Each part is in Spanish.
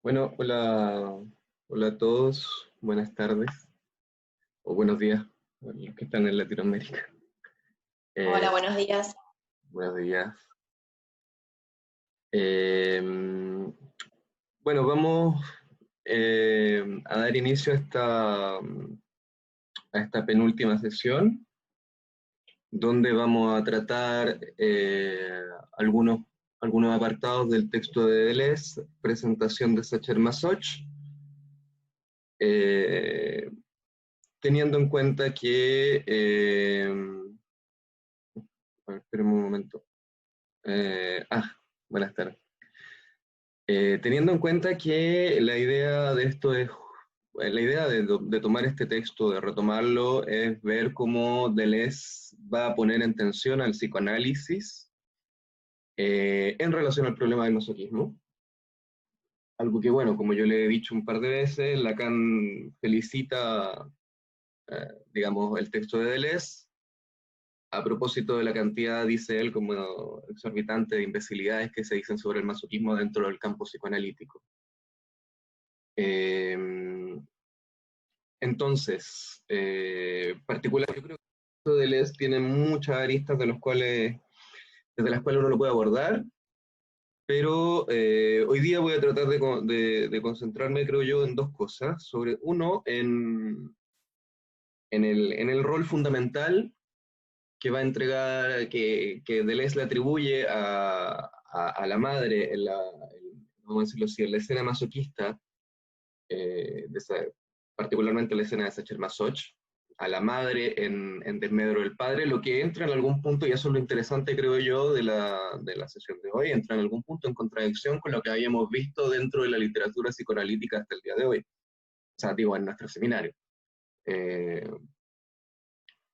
Bueno, hola, hola a todos, buenas tardes o buenos días, a los que están en Latinoamérica. Hola, Eh, buenos días. buenos días. Eh, bueno, vamos a dar inicio a esta penúltima sesión, donde vamos a tratar algunos apartados del texto de Deleuze, presentación de Sacher-Masoch, eh, teniendo en cuenta que a ver, espérame un momento. Buenas tardes. Teniendo en cuenta que la idea de esto es, la idea de tomar este texto, de retomarlo, es ver cómo Deleuze va a poner en tensión al psicoanálisis en relación al problema del masoquismo. Algo que, bueno, como yo le he dicho un par de veces, Lacan felicita, digamos, el texto de Deleuze a propósito de la cantidad, dice él, como exorbitante de imbecilidades que se dicen sobre el masoquismo dentro del campo psicoanalítico. Eh, entonces, particular, yo creo que el texto de Deleuze tiene muchas aristas desde las cuales uno lo puede abordar, pero hoy día voy a tratar de concentrarme, creo yo, en dos cosas. Sobre uno, en el rol fundamental que va a entregar, que Deleuze le atribuye a la madre, vamos a decirlo así, en la escena masoquista, de particularmente la escena de Sacher-Masoch, a la madre en desmedro del padre, lo que entra en algún punto, y eso es lo interesante, creo yo, de la sesión de hoy, entra en algún punto en contradicción con lo que habíamos visto dentro de la literatura psicoanalítica hasta el día de hoy, o sea, digo, en nuestro seminario. Eh,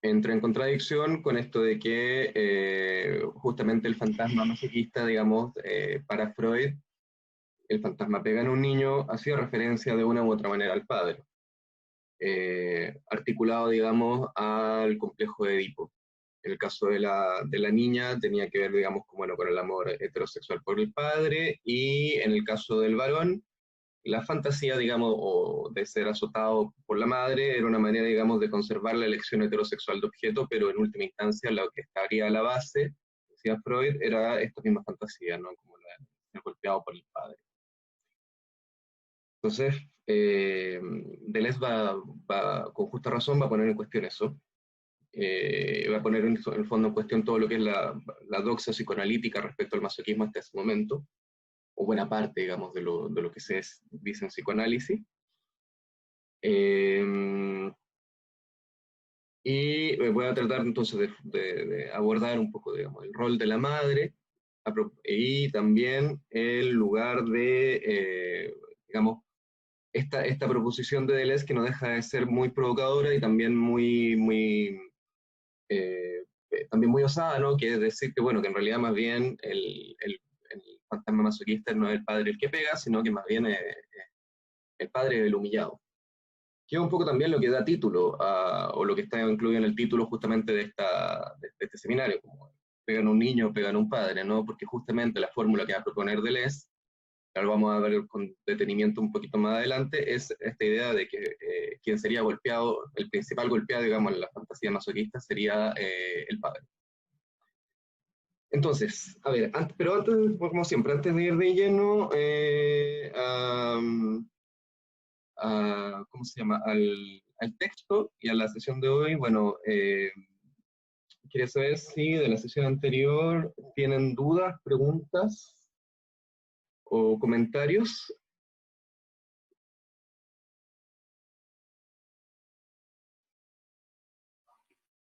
Entra en contradicción con esto de que justamente el fantasma masoquista, digamos, para Freud, el fantasma pega en un niño, hacía referencia de una u otra manera al padre, articulado, digamos, al complejo de Edipo. En el caso de la niña tenía que ver, digamos, con el amor heterosexual por el padre, y en el caso del varón, la fantasía, digamos, o de ser azotado por la madre, era una manera, digamos, de conservar la elección heterosexual de objeto, pero en última instancia lo que estaría a la base, decía Freud, era esta misma fantasía, ¿no? Como la ser golpeado por el padre. Entonces, Deleuze con justa razón, va a poner en cuestión eso. Va a poner en el fondo en cuestión todo lo que es la doxa psicoanalítica respecto al masoquismo hasta ese momento, o buena parte, digamos, de lo que dice en psicoanálisis. Eh, y voy a tratar entonces de abordar un poco, digamos, el rol de la madre y también el lugar digamos, esta proposición de Deleuze, que no deja de ser muy provocadora y también también muy osada, ¿no? Que es decir que, bueno, que en realidad más bien el fantasma masoquista no es el padre el que pega, sino que más bien es el padre del humillado. Que es un poco también lo que da título, o lo que está incluido en el título justamente de este seminario, como pegan un niño, pegan un padre, ¿no? Porque justamente la fórmula que va a proponer Deleuze, que ahora vamos a ver con detenimiento un poquito más adelante, es esta idea de que quien sería golpeado, el principal golpeado, digamos, en la fantasía masoquista sería el padre. Entonces, a ver, pero antes, como siempre, antes de ir de lleno ¿cómo se llama? Al texto y a la sesión de hoy, bueno, quería saber si de la sesión anterior tienen dudas, preguntas o comentarios.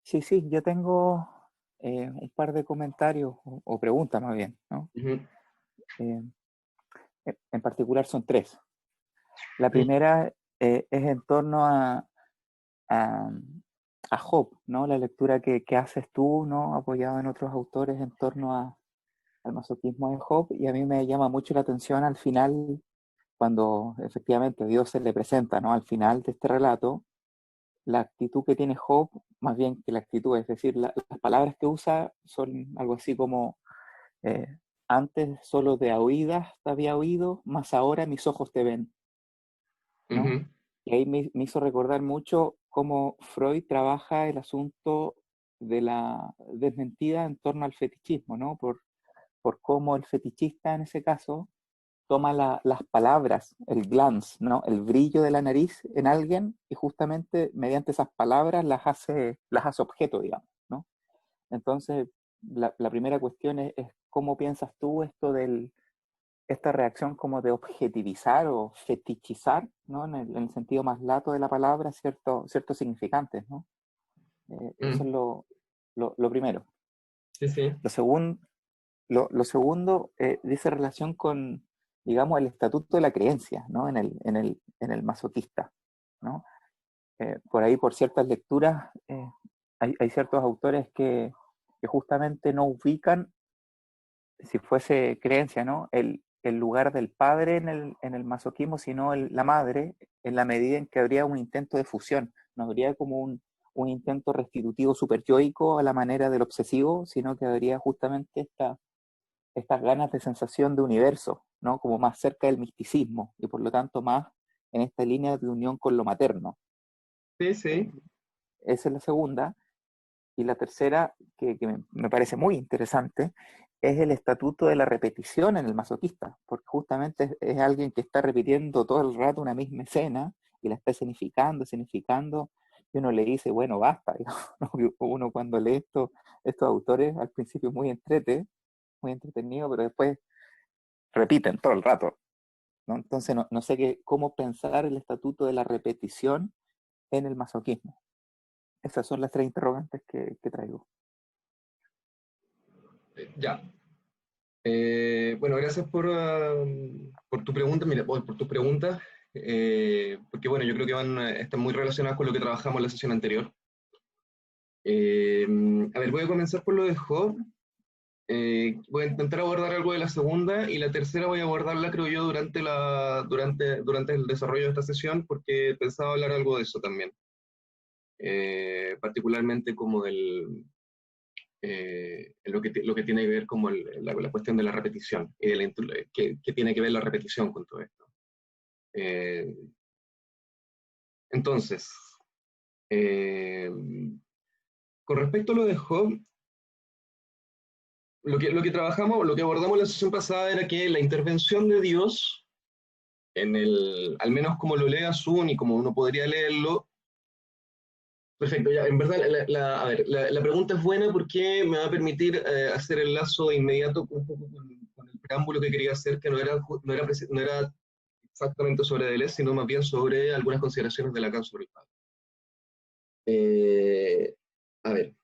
Sí, sí, yo tengo un par de comentarios o preguntas más bien, ¿no? Ujú. Eh, en particular son tres. La primera es en torno a, a Job, ¿no? La lectura que haces tú, ¿no? Apoyado en otros autores en torno al masoquismo de Job, y a mí me llama mucho la atención al final, cuando efectivamente Dios se le presenta, ¿no? Al final de este relato, la actitud que tiene Job, más bien que la actitud, es decir, las palabras que usa son algo así como antes solo de oídas te había oído, mas ahora mis ojos te ven, ¿no? Ujú, Y ahí me hizo recordar mucho cómo Freud trabaja el asunto de la desmentida en torno al fetichismo, ¿no? Por cómo el fetichista en ese caso toma las palabras, el glance, ¿no? El brillo de la nariz en alguien y justamente mediante esas palabras las hace objeto, digamos, ¿no? Entonces, la primera cuestión es cómo piensas tú esto esta reacción como de objetivizar o fetichizar, ¿no? En el sentido más lato de la palabra, ciertos significantes, ¿no? Eso mm, es lo primero. sí, sí. Lo, segun, lo segundo dice relación con, digamos, el estatuto de la creencia, ¿no? En el masoquista, ¿no? Por ahí, por ciertas lecturas, hay ciertos autores que justamente no ubican, si fuese creencia, ¿no? El lugar del padre en el masoquismo, sino la madre, en la medida en que habría un intento de fusión. No habría como un intento restitutivo superyoico a la manera del obsesivo, sino que habría justamente estas ganas de sensación de universo, ¿no? Como más cerca del misticismo y por lo tanto más en esta línea de unión con lo materno. Sí, Eh, sí. Esa es la segunda. Y la tercera, que me parece muy interesante, es el estatuto de la repetición en el masoquista, porque justamente es alguien que está repitiendo todo el rato una misma escena y la está escenificando, y uno le dice, bueno, basta. Digamos, ¿no? Uno cuando lee estos autores al principio es muy entretenido, pero después repiten todo el rato, ¿no? Entonces no sé cómo pensar el estatuto de la repetición en el masoquismo. Esas son las tres interrogantes que traigo. Ya. Bueno, gracias por tu pregunta, mira, por tus preguntas, porque bueno, yo creo que están muy relacionadas con lo que trabajamos en la sesión anterior. Eh, a ver, voy a comenzar por lo de Job. Voy a intentar abordar algo de la segunda y la tercera voy a abordarla, creo yo, durante el desarrollo de esta sesión, porque pensaba hablar algo de eso también. Particularmente como lo que tiene que ver como la cuestión de la repetición y que tiene que ver la repetición con todo esto. Eh, entonces, eh, con respecto a lo de Job, lo que trabajamos, lo que abordamos en la sesión pasada era que la intervención de Dios, al menos como lo lee Asun y como uno podría leerlo, perfecto, ya, en verdad, a ver, la pregunta es buena porque me va a permitir hacer el lazo inmediato un poco con el preámbulo que quería hacer, que no era exactamente sobre Deleuze, sino más bien sobre algunas consideraciones de Lacan sobre el padre. Eh, a ver,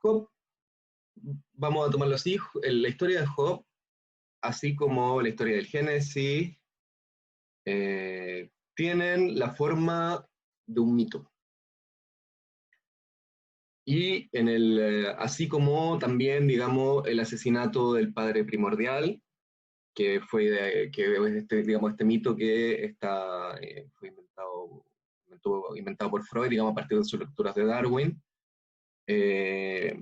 Job, vamos a tomarlo así, la historia de Job, así como la historia del Génesis, tienen la forma de un mito. Y así como también, digamos, el asesinato del padre primordial, que que es digamos, este mito que fue inventado por Freud, digamos, a partir de sus lecturas de Darwin, eh,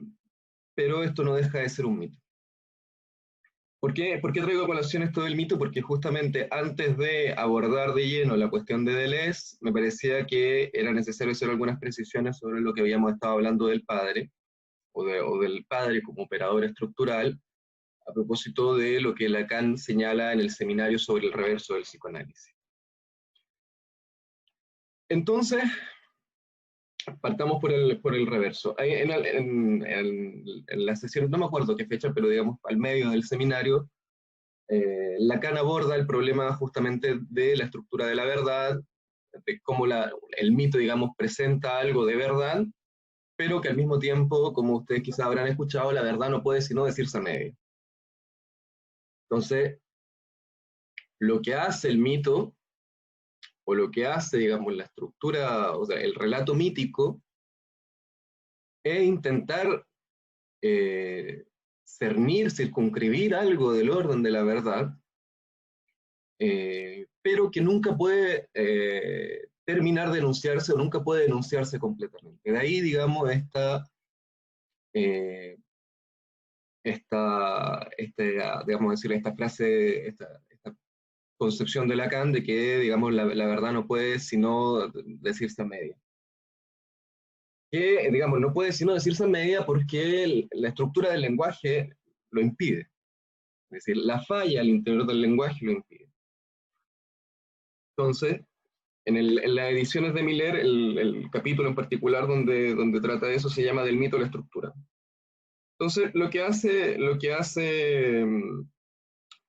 pero esto no deja de ser un mito. ¿Por qué traigo a colación esto del mito? Porque justamente antes de abordar de lleno la cuestión de Deleuze, me parecía que era necesario hacer algunas precisiones sobre lo que habíamos estado hablando del padre, o del padre como operador estructural, a propósito de lo que Lacan señala en el seminario sobre el reverso del psicoanálisis. Entonces, partamos por el reverso. En la sesión, no me acuerdo qué fecha, pero digamos al medio del seminario, Lacan aborda el problema justamente de la estructura de la verdad, de cómo el mito, digamos, presenta algo de verdad, pero que al mismo tiempo, como ustedes quizás habrán escuchado, la verdad no puede sino decirse a medio. Entonces, lo que hace el mito, o lo que hace, digamos, la estructura, o sea, el relato mítico, es intentar cernir, circunscribir algo del orden de la verdad, pero que nunca puede terminar de enunciarse o nunca puede enunciarse completamente. De ahí, digamos, esta digamos decir, esta frase, esta concepción de Lacan de que, digamos, la verdad no puede sino decirse a media. Que, digamos, no puede sino decirse a media porque la estructura del lenguaje lo impide. Es decir, la falla al interior del lenguaje lo impide. Entonces, en las ediciones de Miller, el capítulo en particular donde trata de eso se llama Del mito a la estructura. Entonces, lo que hace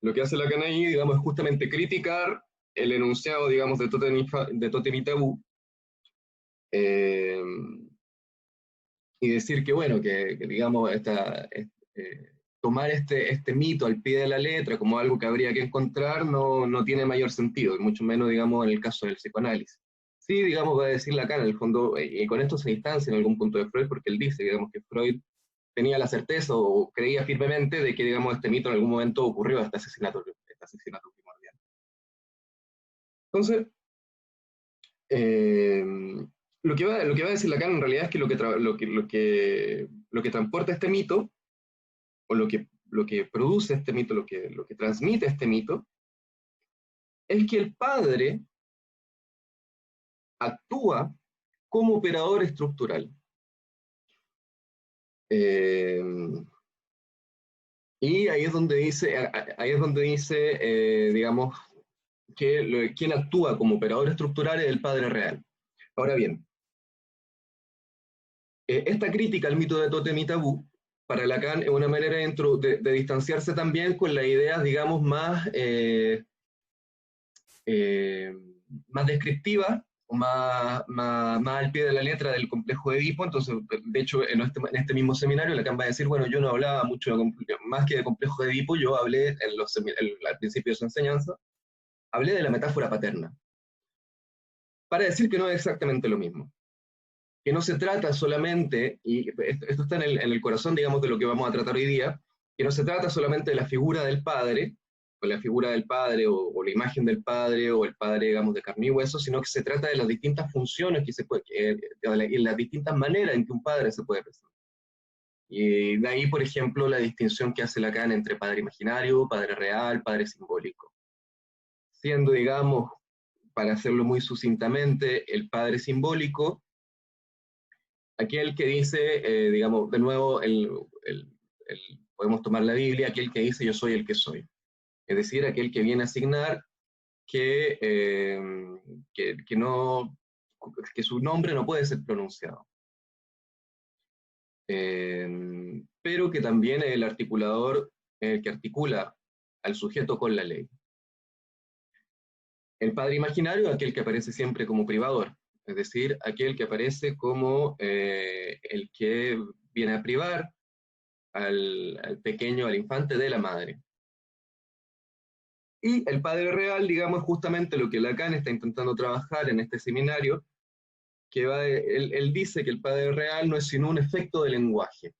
Lacan ahí, digamos, es justamente criticar el enunciado, digamos, de Totem y Tabú, y decir que, bueno, que digamos, tomar este mito al pie de la letra como algo que habría que encontrar no tiene mayor sentido, y mucho menos, digamos, en el caso del psicoanálisis. Sí, digamos, va a decir Lacan, en el fondo, y con esto se distancia en algún punto de Freud, porque él dice, digamos, que Freud tenía la certeza o creía firmemente de que, digamos, este mito en algún momento ocurrió, este asesinato primordial. Entonces, lo que va a decir Lacan en realidad es que lo que transporta este mito, o lo que produce este mito, lo que transmite este mito, es que el padre actúa como operador estructural. Y ahí es donde dice, digamos, que quien actúa como operador estructural es el padre real. Ahora bien, esta crítica al mito de Totem y Tabú, para Lacan es una manera de distanciarse también con las ideas, digamos, más descriptivas, o más al pie de la letra del complejo de Edipo. Entonces, de hecho, en este mismo seminario, Lacan va a decir, bueno, yo no hablaba mucho más que de complejo de Edipo, yo hablé al principio de su enseñanza, hablé de la metáfora paterna, para decir que no es exactamente lo mismo. Que no se trata solamente, y esto está en el corazón, digamos, de lo que vamos a tratar hoy día, que no se trata solamente de la figura del padre, o la figura del padre, o la imagen del padre, o el padre, digamos, de carne y hueso, sino que se trata de las distintas funciones y las distintas maneras en que un padre se puede presentar. Y de ahí, por ejemplo, la distinción que hace Lacan entre padre imaginario, padre real, padre simbólico. Siendo, digamos, para hacerlo muy sucintamente, el padre simbólico aquel que dice, digamos, de nuevo, podemos tomar la Biblia, aquel que dice yo soy el que soy. Es decir, aquel que viene a asignar que, que su nombre no puede ser pronunciado. Pero que también es el articulador que articula al sujeto con la ley. El padre imaginario, aquel que aparece siempre como privador, es decir, aquel que aparece como el que viene a privar al pequeño, al infante de la madre. Y el padre real, digamos, es justamente lo que Lacan está intentando trabajar en este seminario, que él dice que el padre real no es sino un efecto del lenguaje.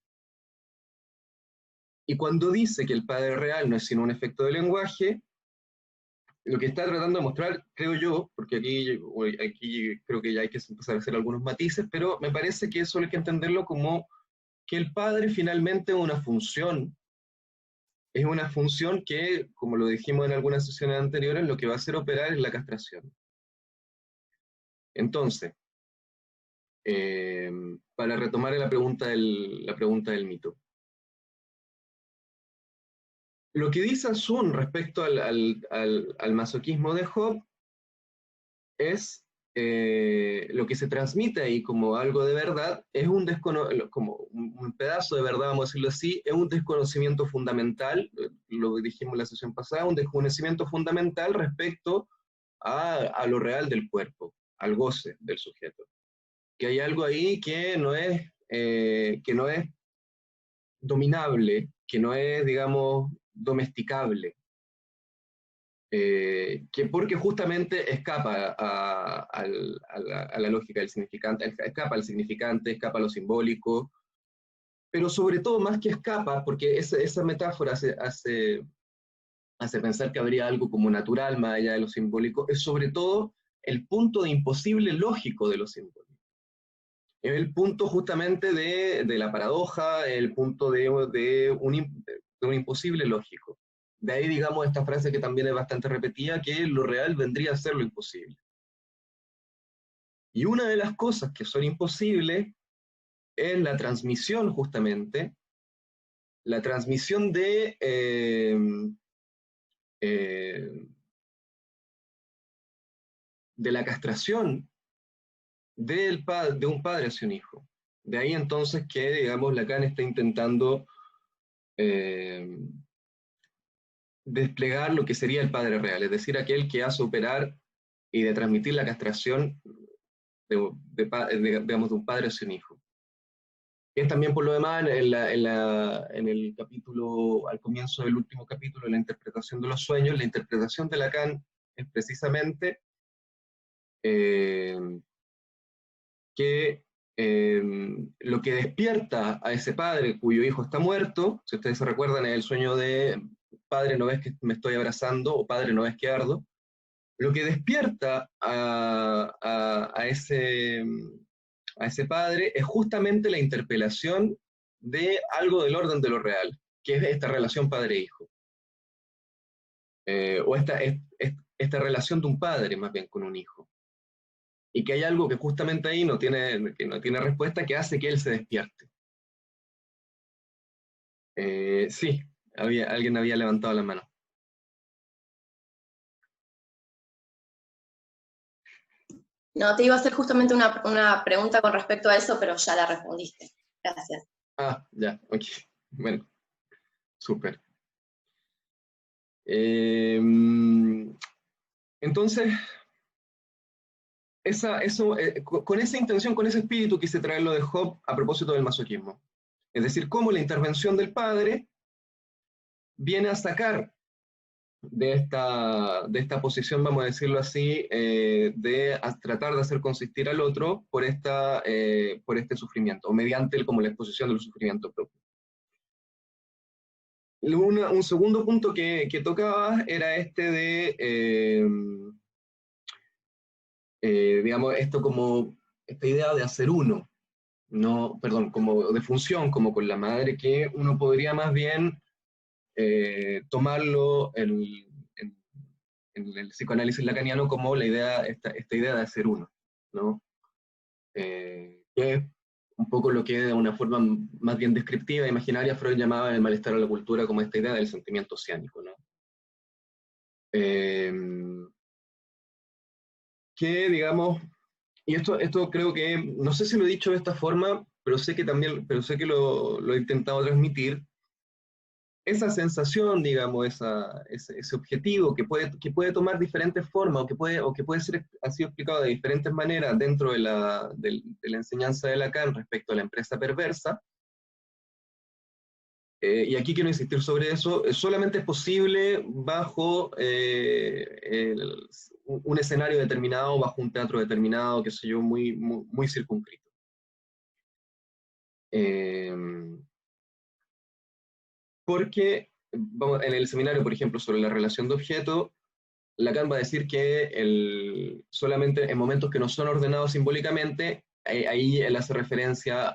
Y cuando dice que el padre real no es sino un efecto del lenguaje, lo que está tratando de mostrar, creo yo, porque aquí creo que ya hay que empezar a hacer algunos matices, pero me parece que eso hay que entenderlo como que el padre finalmente es una función que, como lo dijimos en algunas sesiones anteriores, lo que va a hacer operar es la castración. Entonces, para retomar la pregunta del mito. Lo que dice Asun respecto al masoquismo de Job es lo que se transmite ahí como algo de verdad, es como un pedazo de verdad, vamos a decirlo así, es un desconocimiento fundamental, lo dijimos en la sesión pasada, un desconocimiento fundamental respecto a lo real del cuerpo, al goce del sujeto. Que hay algo ahí que no es dominable, que no es, digamos, domesticable, que porque justamente escapa a la lógica del significante, escapa al significante, escapa a lo simbólico, pero sobre todo más que escapa, porque esa metáfora hace pensar que habría algo como natural más allá de lo simbólico, es sobre todo el punto de imposible lógico de lo simbólico. Es el punto justamente de la paradoja, el punto de un imposible lógico. De ahí, digamos, esta frase que también es bastante repetida, que lo real vendría a ser lo imposible. Y una de las cosas que son imposibles es la transmisión, justamente, la transmisión eh, de la castración de un padre hacia un hijo. De ahí entonces que, digamos, Lacan está intentando eh, desplegar lo que sería el padre real, es decir, aquel que hace operar y de transmitir la castración digamos, de un padre hacia un hijo. Es también, por lo demás, en el capítulo, al comienzo del último capítulo, la interpretación de los sueños, la interpretación de Lacan es precisamente eh, que lo que despierta a ese padre cuyo hijo está muerto, si ustedes se recuerdan, es el sueño de padre no ves que me estoy abrazando o padre no ves que ardo, lo que despierta a ese padre es justamente la interpelación de algo del orden de lo real, que es esta relación padre-hijo. O esta relación de un padre más bien con un hijo. Y que hay algo que justamente ahí que no tiene respuesta que hace que él se despierte. Sí, alguien había levantado la mano. No, te iba a hacer justamente una pregunta con respecto a eso, pero ya la respondiste. Gracias. Ah, ya, ok. Bueno, súper. Entonces, con esa intención, con ese espíritu quise traerlo de Job a propósito del masoquismo. Es decir, cómo la intervención del padre viene a sacar de esta posición, vamos a decirlo así, tratar de hacer consistir al otro por este sufrimiento, o mediante como la exposición del sufrimiento propio. Un segundo punto que tocaba era este digamos, esta idea de hacer uno, no, perdón, como de función, como con la madre, que uno podría más bien tomarlo en el psicoanálisis lacaniano como esta idea de hacer uno, ¿no? Que es un poco lo que de una forma más bien descriptiva, imaginaria, Freud llamaba el malestar a la cultura como esta idea del sentimiento oceánico, ¿no? Que, digamos, y esto creo que, no sé si lo he dicho de esta forma, pero sé que lo he intentado transmitir, esa sensación, digamos, ese objetivo que puede tomar diferentes formas o que puede ser así explicado de diferentes maneras dentro de la enseñanza de Lacan respecto a la empresa perversa, y aquí quiero insistir sobre eso, solamente es posible bajo un escenario determinado, bajo un teatro determinado, qué sé yo, muy circunscrito. Porque vamos, en el seminario, por ejemplo, sobre la relación de objeto, Lacan va a decir que solamente en momentos que no son ordenados simbólicamente, ahí él hace referencia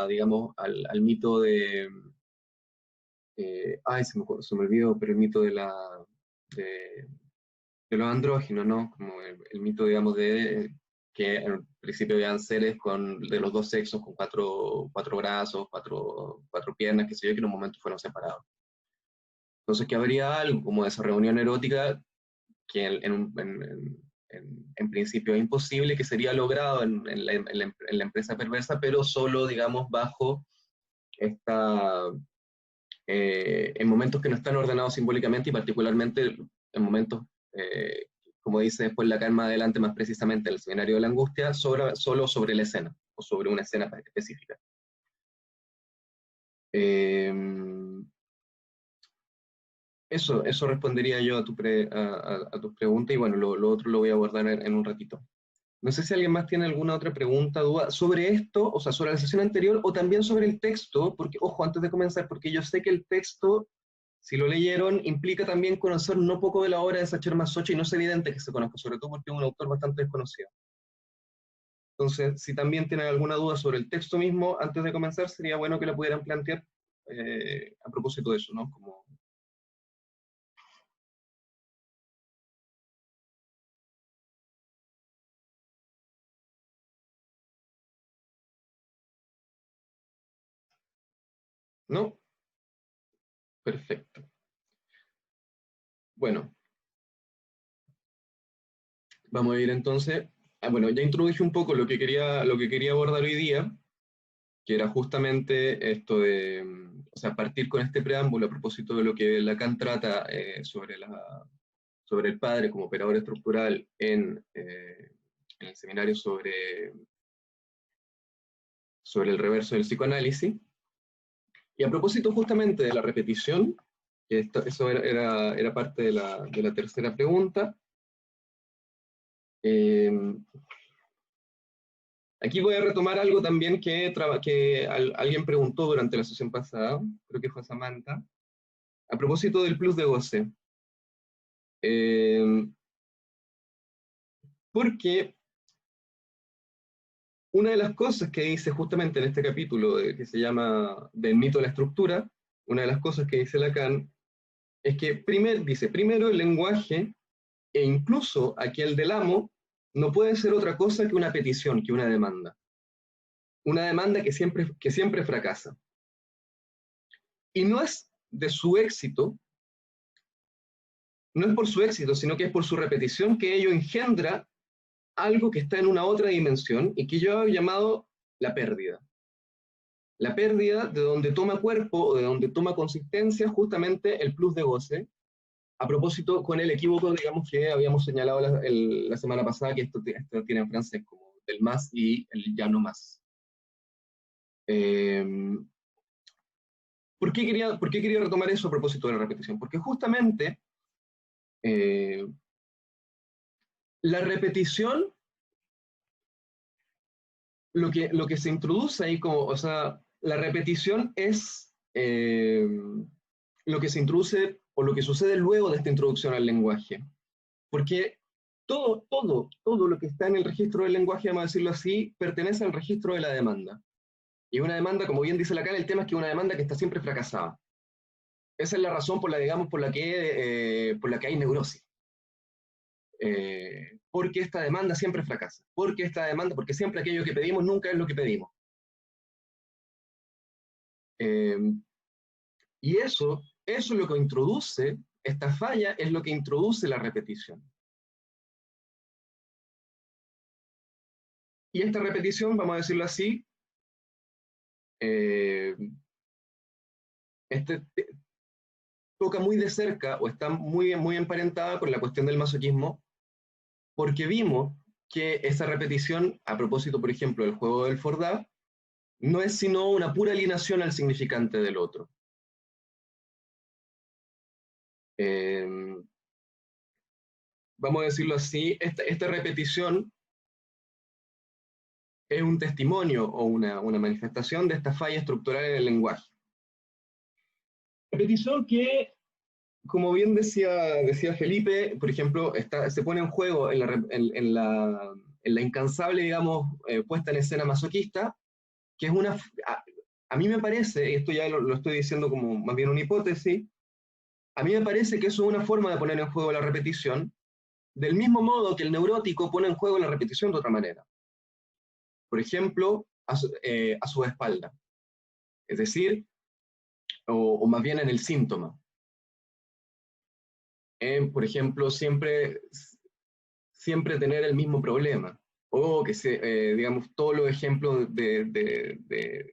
digamos, al mito se me olvidó, pero el mito de, de los andróginos, ¿no? Como el mito, digamos, de que al principio habían seres de los dos sexos con cuatro brazos, cuatro piernas, qué sé yo, que en un momento fueron separados. Entonces, que habría algo como esa reunión erótica que en principio es imposible, que sería logrado en la empresa perversa, pero solo, digamos, bajo en momentos que no están ordenados simbólicamente y particularmente en momentos, como dice después Lacan más adelante, más precisamente el escenario de la angustia, solo sobre la escena o sobre una escena específica. Eso respondería yo a tus preguntas y bueno, lo otro lo voy a abordar en un ratito. No sé si alguien más tiene alguna otra pregunta, duda sobre esto, o sea, sobre la sesión anterior o también sobre el texto, porque, ojo, antes de comenzar, porque yo sé que el texto, si lo leyeron, implica también conocer no poco de la obra de Sacher Masocha y no es evidente que se conozca, sobre todo porque es un autor bastante desconocido. Entonces, si también tienen alguna duda sobre el texto mismo, antes de comenzar, sería bueno que la pudieran plantear a propósito de eso, ¿no? Como... ¿No? Perfecto. Bueno, vamos a ir entonces... bueno, ya introduje un poco lo que quería abordar hoy día, que era justamente esto de, o sea, partir con este preámbulo a propósito de lo que Lacan trata sobre el padre como operador estructural en el seminario sobre el reverso del psicoanálisis. Y a propósito justamente de la repetición, que eso era parte de la tercera pregunta, aquí voy a retomar algo también que alguien preguntó durante la sesión pasada, creo que fue Samantha, a propósito del plus de goce. Porque una de las cosas que dice justamente en este capítulo que se llama Del mito de la estructura, una de las cosas que dice Lacan es que primero el lenguaje, e incluso aquel del amo, no puede ser otra cosa que una petición, que una demanda. Una demanda que siempre fracasa. Y no es de su éxito, no es por su éxito, sino que es por su repetición que ello engendra algo que está en una otra dimensión y que yo he llamado la pérdida. La pérdida de donde toma cuerpo o de donde toma consistencia justamente el plus de goce, a propósito con el equívoco, digamos, que habíamos señalado la semana pasada, que esto tiene en francés como el más y el ya no más. ¿Por qué quería retomar eso a propósito de la repetición? Porque justamente la repetición, lo que se introduce ahí como, o sea, la repetición es lo que se introduce o lo que sucede luego de esta introducción al lenguaje. Porque todo lo que está en el registro del lenguaje, vamos a decirlo así, pertenece al registro de la demanda. Y una demanda, como bien dice Lacan, el tema es que es una demanda que está siempre fracasada. Esa es la razón por la que hay neurosis. Porque esta demanda siempre fracasa. Porque siempre aquello que pedimos nunca es lo que pedimos. Y eso es lo que introduce, esta falla es lo que introduce la repetición. Y esta repetición, vamos a decirlo así, toca muy de cerca o está muy, muy emparentada con la cuestión del masoquismo, porque vimos que esa repetición, a propósito, por ejemplo, del juego del Fordá, no es sino una pura alienación al significante del otro. Vamos a decirlo así, esta repetición es un testimonio o una manifestación de esta falla estructural en el lenguaje. Repetición que, como bien decía Felipe, por ejemplo, se pone en juego en la incansable, digamos, puesta en escena masoquista, que es a mí me parece, y esto ya lo estoy diciendo como más bien una hipótesis, a mí me parece que eso es una forma de poner en juego la repetición, del mismo modo que el neurótico pone en juego la repetición de otra manera. Por ejemplo, a su espalda. Es decir, o más bien en el síntoma. Por ejemplo, siempre tener el mismo problema. O que digamos, todos los ejemplos que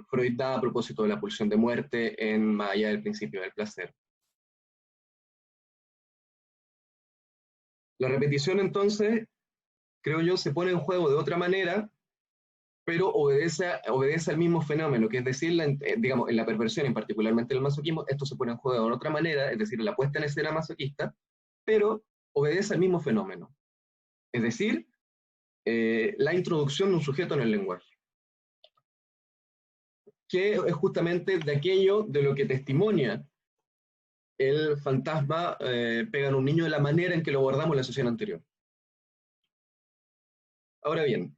Freud da a propósito de la pulsión de muerte en Más allá del principio del placer. La repetición, entonces, creo yo, se pone en juego de otra manera, pero obedece al mismo fenómeno, que es decir, digamos, en la perversión, y particularmente en el masoquismo, esto se pone en juego de otra manera, es decir, la puesta en escena masoquista, pero obedece al mismo fenómeno. Es decir, la introducción de un sujeto en el lenguaje, que es justamente de aquello de lo que testimonia el fantasma pega en un niño de la manera en que lo abordamos en la sesión anterior. Ahora bien,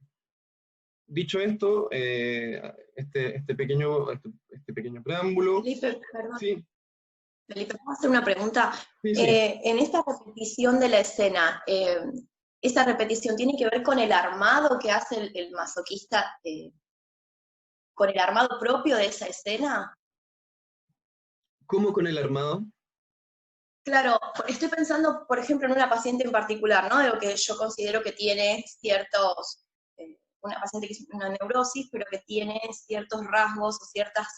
dicho esto, este pequeño preámbulo. Felipe, perdón. Sí, Felipe, ¿puedo hacer una pregunta? sí, sí. En esta repetición de la escena, ¿esa repetición tiene que ver con el armado que hace el masoquista, con el armado propio de esa escena? ¿Cómo con el armado? Claro, estoy pensando, por ejemplo, en una paciente en particular, ¿no? De lo que yo considero que tiene ciertos, una paciente que es una neurosis, pero que tiene ciertos rasgos o ciertas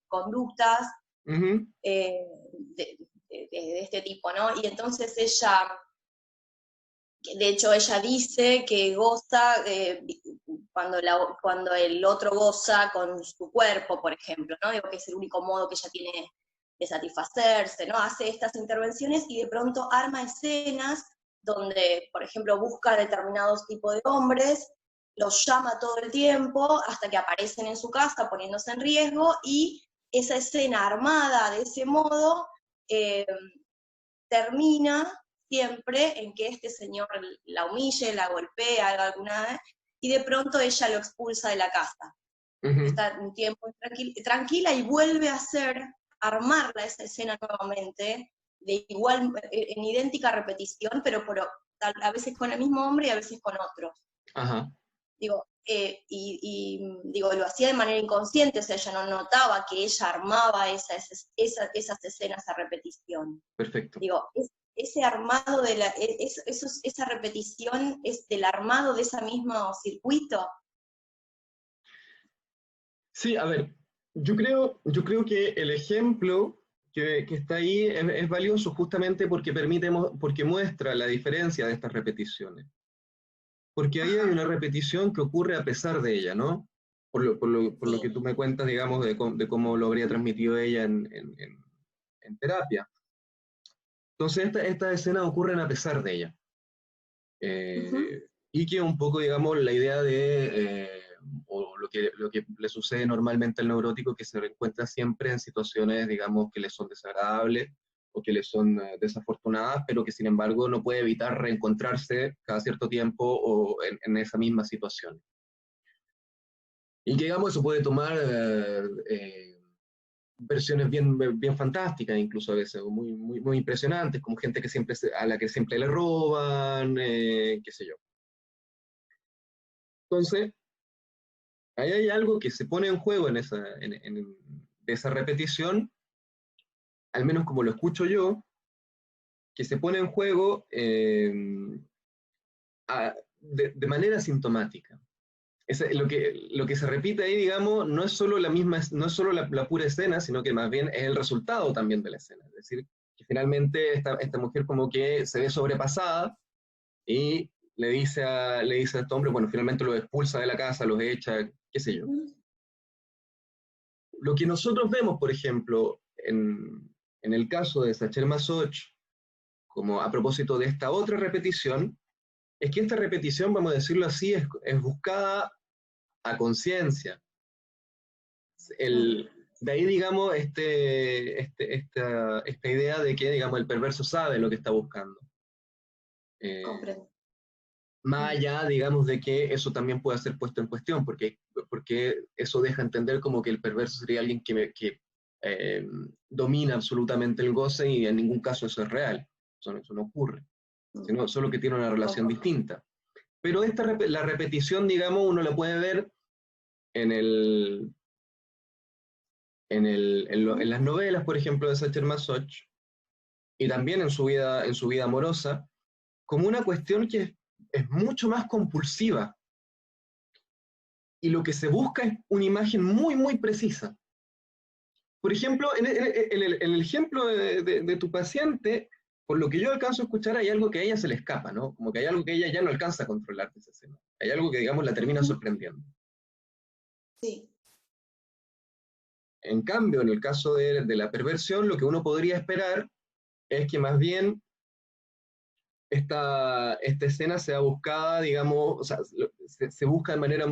conductas Ujú. de este tipo, ¿no? Y entonces ella, de hecho ella dice que goza cuando el otro goza con su cuerpo, por ejemplo, ¿no? Digo que es el único modo que ella tiene de satisfacerse, ¿no? Hace estas intervenciones y de pronto arma escenas donde, por ejemplo, busca determinados tipos de hombres, los llama todo el tiempo hasta que aparecen en su casa poniéndose en riesgo, y esa escena armada de ese modo termina siempre en que este señor la humille, la golpea, haga alguna vez, y de pronto ella lo expulsa de la casa. Ujú. Está un tiempo tranquila y vuelve a armarla esa escena nuevamente, en idéntica repetición, pero a veces con el mismo hombre y a veces con otros. Ajá. Digo, digo, lo hacía de manera inconsciente, o sea, ella no notaba que ella armaba esas escenas a repetición. Perfecto. Digo, ese armado esa repetición es del armado de ese mismo circuito. Sí, a ver, yo creo que el ejemplo que está ahí es valioso justamente porque porque muestra la diferencia de estas repeticiones. Porque ahí hay una repetición que ocurre a pesar de ella, ¿no? Por lo Sí. que tú me cuentas, digamos, de cómo lo habría transmitido ella en terapia. Entonces, estas escenas ocurren a pesar de ella. Uh-huh. Y que un poco, digamos, la idea o lo que le sucede normalmente al neurótico, que se encuentra siempre en situaciones, digamos, que le son desagradables o que le son desafortunadas, pero que sin embargo no puede evitar reencontrarse cada cierto tiempo o en esa misma situación. Y que, digamos, eso puede tomar versiones bien fantásticas, incluso a veces, muy impresionantes, como gente a la que siempre le roban, qué sé yo. Entonces, ahí hay algo que se pone en juego de esa repetición, al menos como lo escucho yo, que se pone en juego de manera sintomática. Lo que se repite ahí, digamos, no es solo no es solo la pura escena, sino que más bien es el resultado también de la escena. Es decir, que finalmente esta mujer como que se ve sobrepasada y le dice a este hombre, bueno, finalmente los expulsa de la casa, los echa, qué sé yo. Lo que nosotros vemos, por ejemplo, en el caso de Sacher Masoch, como a propósito de esta otra repetición, es que esta repetición, vamos a decirlo así, es buscada a conciencia. De ahí, digamos, esta idea de que, digamos, el perverso sabe lo que está buscando. Comprendo. Más allá, digamos, de que eso también pueda ser puesto en cuestión, porque eso deja entender como que el perverso sería alguien que domina absolutamente el goce y en ningún caso eso es real. Eso no ocurre, solo que tiene una relación distinta. Pero la repetición, digamos, uno la puede ver en las novelas, por ejemplo, de Sacher Masoch, y también en su vida amorosa, como una cuestión que es mucho más compulsiva. Y lo que se busca es una imagen muy precisa. Por ejemplo, en el ejemplo de tu paciente, por lo que yo alcanzo a escuchar, hay algo que a ella se le escapa, ¿no? Como que hay algo que ella ya no alcanza a controlar de esa escena. Hay algo que, digamos, la termina sorprendiendo. Sí. En cambio, en el caso de la perversión, lo que uno podría esperar es que más bien esta escena sea buscada, digamos, o sea, se busca de manera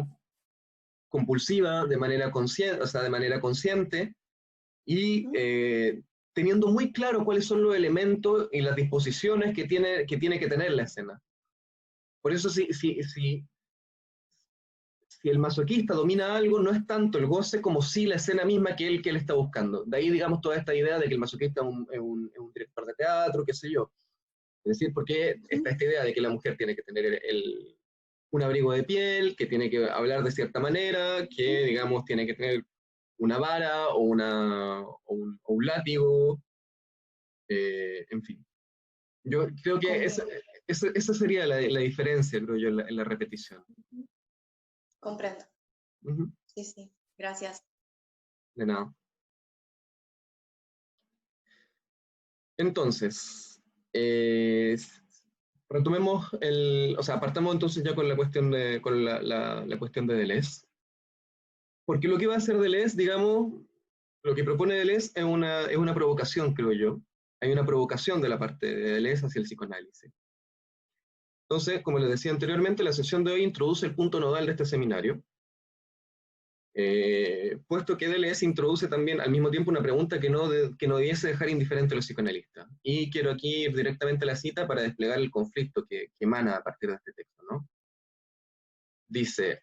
compulsiva, de manera consciente, o sea, de manera consciente, y teniendo muy claro cuáles son los elementos y las disposiciones que tiene que tener la escena. Por eso, si si el masoquista domina algo, no es tanto el goce como sí la escena misma que él está buscando. De ahí, digamos, toda esta idea de que el masoquista es un director de teatro, qué sé yo. Es decir, porque está esta idea de que la mujer tiene que tener un abrigo de piel, que tiene que hablar de cierta manera, que, digamos, tiene que tener una vara o un látigo, en fin. Yo creo que esa sería la diferencia, creo yo, en la repetición. Comprendo. Uh-huh. Sí, sí, gracias. De nada. Entonces, retomemos o sea, partamos entonces ya con la cuestión la cuestión de Deleuze. Porque lo que va a hacer Deleuze, digamos, lo que propone Deleuze es una provocación, creo yo. Hay una provocación de la parte de Deleuze hacia el psicoanálisis. Entonces, como les decía anteriormente, la sesión de hoy introduce el punto nodal de este seminario, puesto que Deleuze introduce también al mismo tiempo una pregunta que no debiese dejar indiferente a los psicoanalistas. Y quiero aquí ir directamente a la cita para desplegar el conflicto que emana a partir de este texto, ¿no? Dice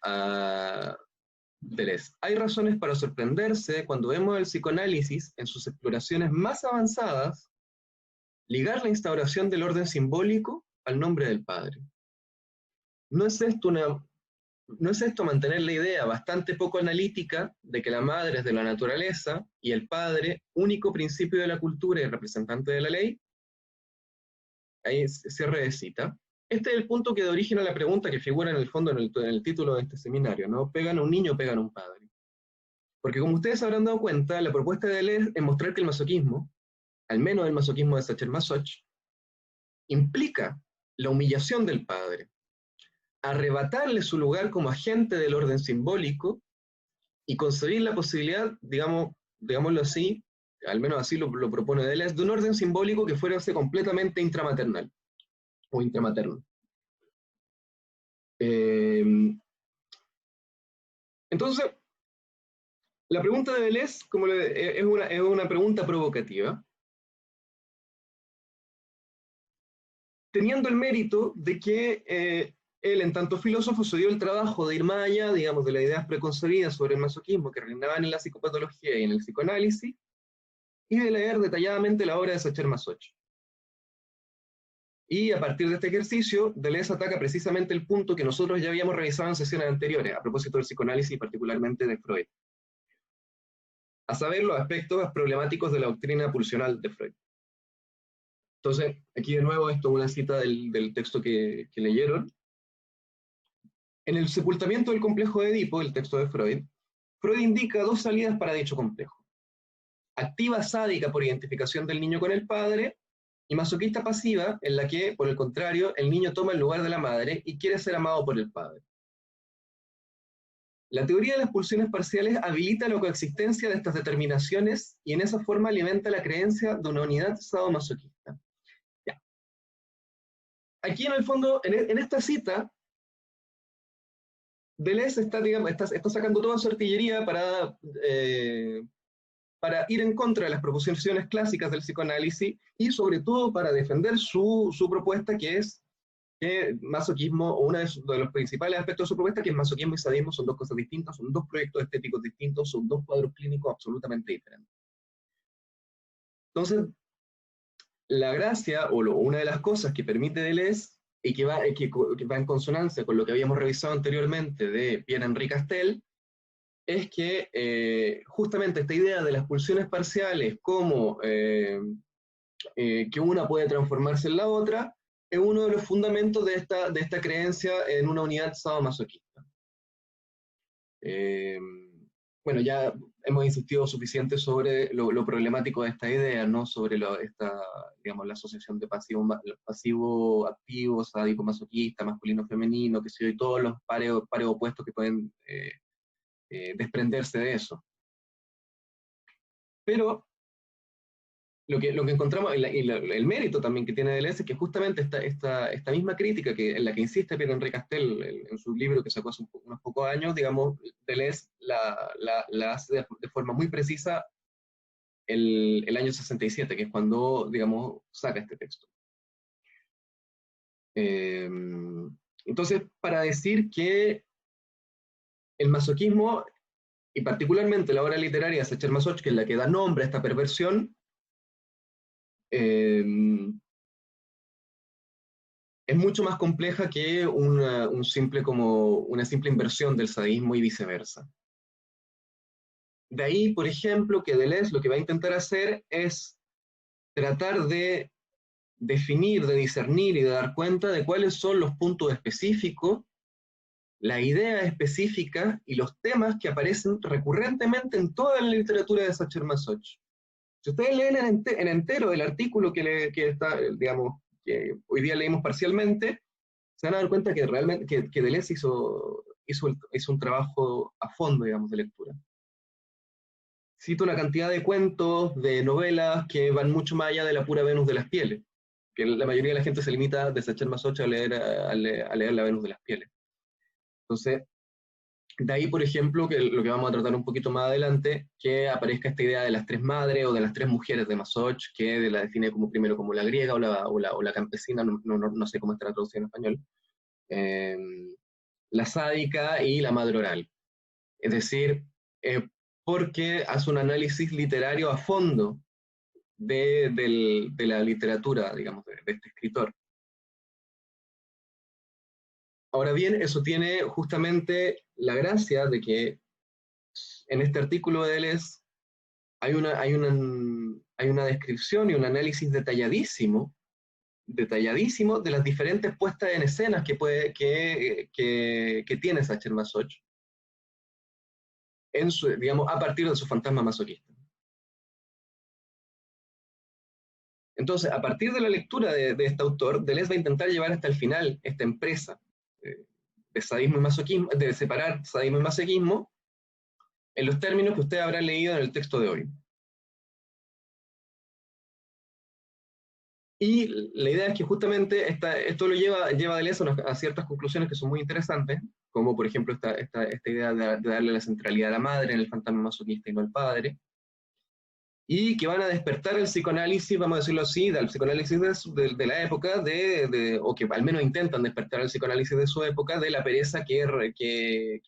Deleuze: hay razones para sorprenderse cuando vemos el psicoanálisis en sus exploraciones más avanzadas ligar la instauración del orden simbólico al nombre del padre. ¿No es esto mantener la idea bastante poco analítica de que la madre es de la naturaleza y el padre, único principio de la cultura y representante de la ley? Ahí cierre de cita. Este es el punto que da origen a la pregunta que figura en el fondo en el título de este seminario, ¿no? ¿Pegan a un niño o pegan a un padre? Porque como ustedes habrán dado cuenta, la propuesta de Deleuze es mostrar que el masoquismo, al menos el masoquismo de Sacher-Masoch, implica la humillación del padre, arrebatarle su lugar como agente del orden simbólico y concebir la posibilidad, digámoslo así, al menos así lo propone Deleuze, de un orden simbólico que fuera completamente intramaternal o intramaterno. Entonces, la pregunta de Deleuze es una pregunta provocativa, teniendo el mérito de que él, en tanto filósofo, se dio el trabajo de ir más allá, digamos, de las ideas preconcebidas sobre el masoquismo que reinaban en la psicopatología y en el psicoanálisis, y de leer detalladamente la obra de Sacher-Masoch. Y a partir de este ejercicio, Deleuze ataca precisamente el punto que nosotros ya habíamos revisado en sesiones anteriores, a propósito del psicoanálisis y particularmente de Freud, a saber, los aspectos problemáticos de la doctrina pulsional de Freud. Entonces, aquí de nuevo, esto es una cita del texto que leyeron. En el sepultamiento del complejo de Edipo, el texto de Freud, Freud indica dos salidas para dicho complejo: activa sádica por identificación del niño con el padre, y masoquista pasiva, en la que, por el contrario, el niño toma el lugar de la madre y quiere ser amado por el padre. La teoría de las pulsiones parciales habilita la coexistencia de estas determinaciones y en esa forma alimenta la creencia de una unidad sadomasoquista. Ya. Aquí en el fondo, en esta cita, Deleuze está sacando toda su artillería para ir en contra de las proposiciones clásicas del psicoanálisis y sobre todo para defender su propuesta, que es que masoquismo, o uno de los principales aspectos de su propuesta, que es masoquismo y sadismo son dos cosas distintas, son dos proyectos estéticos distintos, son dos cuadros clínicos absolutamente diferentes. Entonces, la gracia, o una de las cosas que permite Deleuze, y que va en consonancia con lo que habíamos revisado anteriormente de Pierre-Henri Castel, es que justamente esta idea de las pulsiones parciales como que una puede transformarse en la otra, es uno de los fundamentos de esta creencia en una unidad sadomasoquista. Bueno, ya hemos insistido suficiente sobre lo problemático de esta idea, ¿no? Sobre la asociación de pasivo-activo, sádico-masoquista, masculino-femenino, que se y todos los pares opuestos que pueden desprenderse de eso. Pero lo que encontramos, el mérito también que tiene Deleuze, es que justamente esta misma crítica en la que insiste Pierre-Henri Castel en su libro que sacó hace unos pocos años, digamos, Deleuze la hace de forma muy precisa el año 67, que es cuando, digamos, saca este texto. Entonces, para decir que el masoquismo, y particularmente la obra literaria de Sacher Masoch, que es la que da nombre a esta perversión, es mucho más compleja que una simple inversión del sadismo y viceversa. De ahí, por ejemplo, que Deleuze lo que va a intentar hacer es tratar de definir, de discernir y de dar cuenta de cuáles son los puntos específicos, la idea específica y los temas que aparecen recurrentemente en toda la literatura de Sacher Masoch. Si ustedes leen en entero el artículo que está, digamos, que hoy día leímos parcialmente, se van a dar cuenta que realmente que Deleuze hizo un trabajo a fondo, digamos, de lectura. Cito una cantidad de cuentos, de novelas que van mucho más allá de la pura Venus de las Pieles, que la mayoría de la gente se limita de Sacher Masoch a leer la Venus de las Pieles. Entonces, de ahí, por ejemplo, que lo que vamos a tratar un poquito más adelante, que aparezca esta idea de las tres madres o de las tres mujeres de Masoch, que la define como primero como la griega o la campesina, no sé cómo está la traducción en español, la sádica y la madre oral. Es decir, porque hace un análisis literario a fondo de la literatura, digamos, de este escritor. Ahora bien, eso tiene justamente la gracia de que en este artículo de Deleuze hay una descripción y un análisis detalladísimo de las diferentes puestas en escenas que tiene Sacher Masoch, digamos, a partir de su fantasma masoquista. Entonces, a partir de la lectura de este autor, Deleuze va a intentar llevar hasta el final esta empresa de sadismo y masoquismo, de separar sadismo y masoquismo, en los términos que ustedes habrán leído en el texto de hoy. Y la idea es que justamente esto lo lleva a Deleuze a ciertas conclusiones que son muy interesantes, como por ejemplo esta idea de darle la centralidad a la madre en el fantasma masoquista y no al padre, y que van a despertar el psicoanálisis, vamos a decirlo así, del psicoanálisis de la época, o que al menos intentan despertar el psicoanálisis de su época, de la pereza que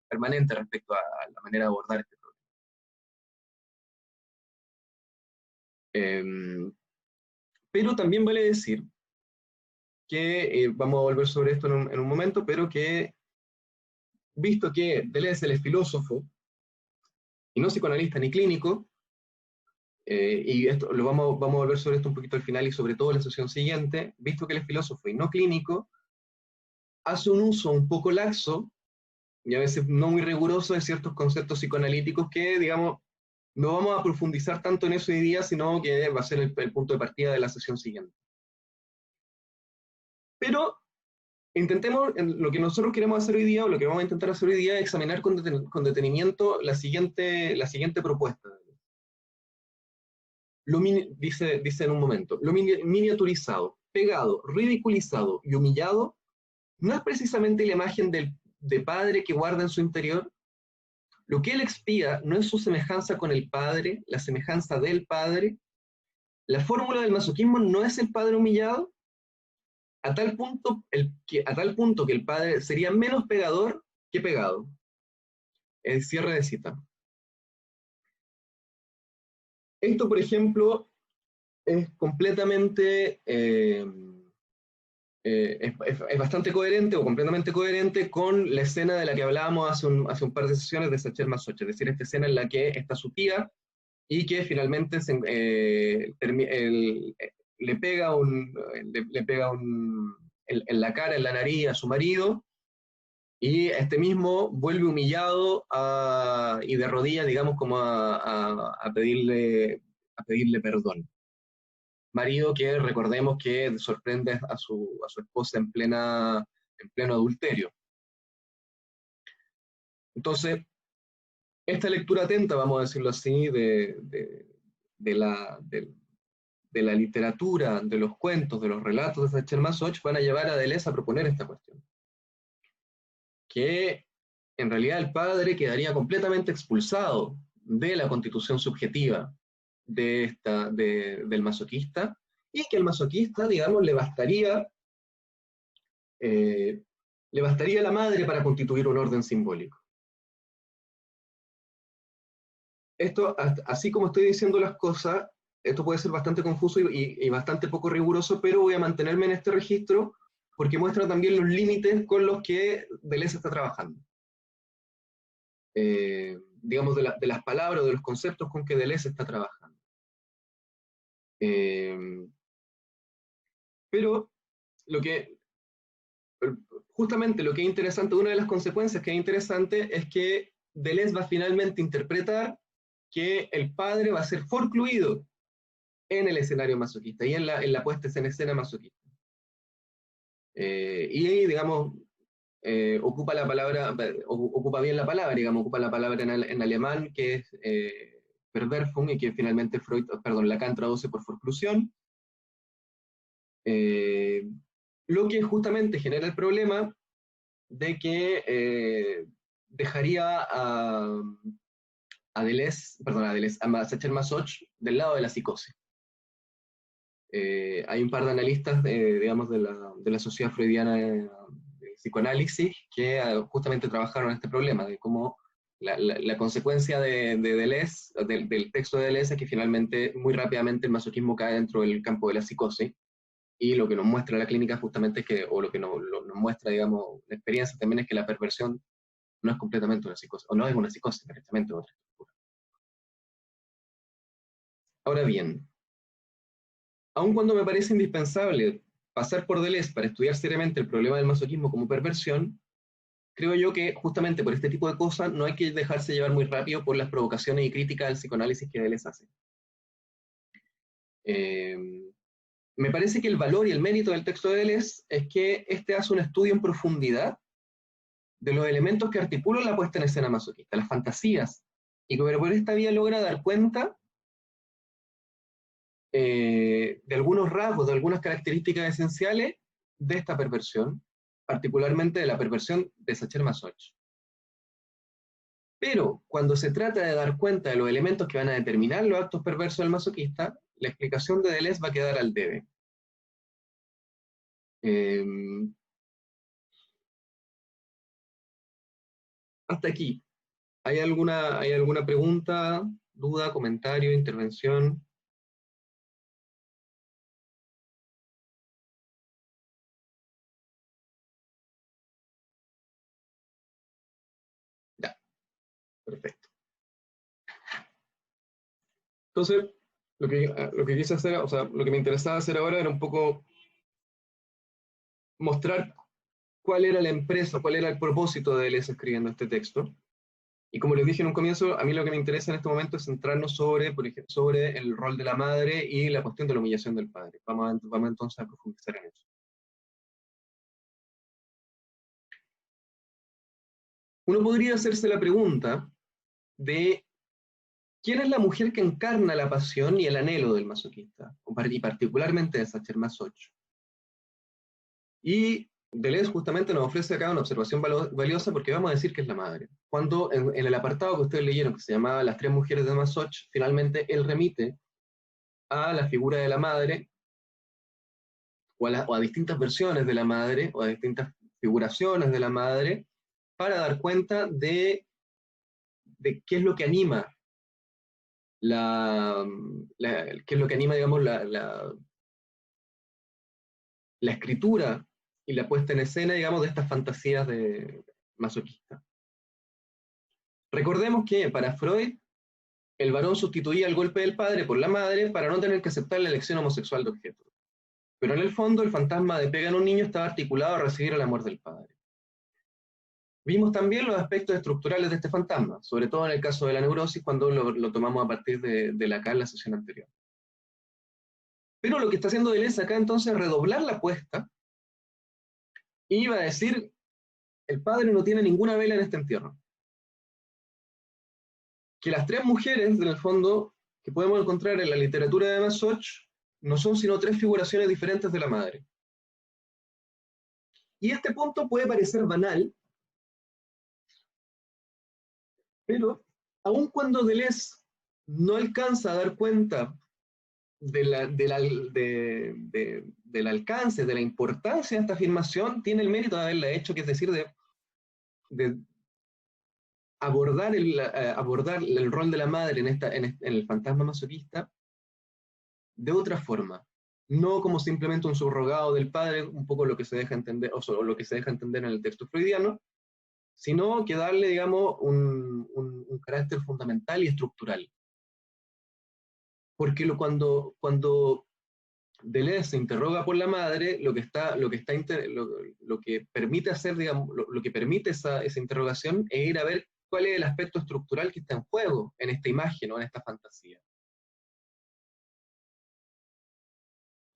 permanente respecto a la manera de abordar este problema. Pero también vale decir que, vamos a volver sobre esto en un momento, pero que, visto que Deleuze es filósofo, y no psicoanalista ni clínico, y esto vamos a volver sobre esto un poquito al final y sobre todo en la sesión siguiente, visto que él es filósofo y no clínico, hace un uso un poco laxo, y a veces no muy riguroso de ciertos conceptos psicoanalíticos que, digamos, no vamos a profundizar tanto en eso hoy día, sino que va a ser el punto de partida de la sesión siguiente. Pero intentemos, lo que nosotros queremos hacer hoy día, o lo que vamos a intentar hacer hoy día, es examinar con detenimiento la siguiente propuesta. Dice en un momento, lo miniaturizado, pegado, ridiculizado y humillado no es precisamente la imagen de padre que guarda en su interior. Lo que él expía no es su semejanza con el padre, la semejanza del padre. La fórmula del masoquismo no es el padre humillado, a tal punto que el padre sería menos pegador que pegado. El cierre de cita. Esto, por ejemplo, es completamente, es bastante coherente o completamente coherente con la escena de la que hablábamos hace un par de sesiones de Sacher Masoch, es decir, esta escena en la que está su tía y que finalmente le pega en la cara, en la nariz a su marido, y este mismo vuelve humillado y de rodillas, digamos, como a pedirle perdón. Marido que recordemos que sorprende a su esposa en pleno adulterio. Entonces, esta lectura atenta, vamos a decirlo así, de la literatura, de los cuentos, de los relatos de Sacher Masoch, van a llevar a Deleuze a proponer esta cuestión. Que en realidad el padre quedaría completamente expulsado de la constitución subjetiva del masoquista, y que el masoquista, digamos, le bastaría la madre para constituir un orden simbólico. esto, así como estoy diciendo las cosas, esto puede ser bastante confuso y bastante poco riguroso, pero voy a mantenerme en este registro porque muestra también los límites con los que Deleuze está trabajando. Digamos, de las palabras o de los conceptos con que Deleuze está trabajando. Pero justamente lo que es interesante, una de las consecuencias que es interesante es que Deleuze va finalmente a interpretar que el padre va a ser forcluido en el escenario masoquista y en la puesta en escena masoquista. Y ahí, digamos, ocupa bien la palabra, digamos, ocupa la palabra en alemán, que es Verwerfung, y que finalmente Lacan traduce por forclusión. Lo que justamente genera el problema de que dejaría a Sacher-Masoch del lado de la psicosis. Hay un par de analistas, digamos, de la Sociedad Freudiana de Psicoanálisis que justamente trabajaron en este problema, de cómo la consecuencia de Deleuze, del texto de Deleuze, es que finalmente, muy rápidamente, el masoquismo cae dentro del campo de la psicosis, y lo que nos muestra la clínica justamente es que, o lo que nos muestra, digamos, la experiencia también es que la perversión no es completamente una psicosis, o no es una psicosis, directamente otra estructura. Ahora bien, aun cuando me parece indispensable pasar por Deleuze para estudiar seriamente el problema del masoquismo como perversión, creo yo que justamente por este tipo de cosas no hay que dejarse llevar muy rápido por las provocaciones y críticas al psicoanálisis que Deleuze hace. Me parece que el valor y el mérito del texto de Deleuze es que este hace un estudio en profundidad de los elementos que articulan la puesta en escena masoquista, las fantasías, y que por esta vía logra dar cuenta de algunos rasgos, de algunas características esenciales de esta perversión, particularmente de la perversión de Sacher-Masoch. Pero cuando se trata de dar cuenta de los elementos que van a determinar los actos perversos del masoquista, la explicación de Deleuze va a quedar al debe. Hasta aquí. ¿Hay alguna pregunta, duda, comentario, intervención? Ya, perfecto. Entonces, lo que quise hacer, o sea, lo que me interesaba hacer ahora era un poco mostrar cuál era la empresa, cuál era el propósito de Deleuze escribiendo este texto. Y como les dije en un comienzo, a mí lo que me interesa en este momento es centrarnos por ejemplo, sobre el rol de la madre y la cuestión de la humillación del padre. Vamos entonces a profundizar en eso. Uno podría hacerse la pregunta de ¿quién es la mujer que encarna la pasión y el anhelo del masoquista? Y particularmente de Sacher-Masoch. Y Deleuze justamente nos ofrece acá una observación valiosa porque vamos a decir que es la madre. Cuando en el apartado que ustedes leyeron, que se llamaba Las tres mujeres de Masoch, finalmente él remite a la figura de la madre, o a distintas versiones de la madre, o a distintas figuraciones de la madre, para dar cuenta de qué es lo que anima qué es lo que anima, digamos, la escritura y la puesta en escena, digamos, de estas fantasías de masoquista. Recordemos que para Freud, el varón sustituía el golpe del padre por la madre para no tener que aceptar la elección homosexual de objeto. Pero en el fondo, el fantasma de pega en un niño estaba articulado a recibir el amor del padre. Vimos también los aspectos estructurales de este fantasma, sobre todo en el caso de la neurosis, cuando lo tomamos a partir de Lacan en la sesión anterior. Pero lo que está haciendo Deleuze acá entonces es redoblar la apuesta y va a decir, el padre no tiene ninguna vela en este entierro. Que las tres mujeres, en el fondo, que podemos encontrar en la literatura de Masoch, no son sino tres figuraciones diferentes de la madre. Y este punto puede parecer banal, pero aun cuando Deleuze no alcanza a dar cuenta del alcance, de la importancia de esta afirmación, tiene el mérito de haberla hecho, que es decir, de abordar el rol de la madre en el fantasma masoquista de otra forma, no como simplemente un subrogado del padre, un poco lo que se deja entender, o lo que se deja entender en el texto freudiano, sino que darle, digamos, un carácter fundamental y estructural. Porque cuando Deleuze se interroga por la madre, lo que permite hacer, digamos, lo que permite esa interrogación es ir a ver cuál es el aspecto estructural que está en juego en esta imagen o en esta fantasía.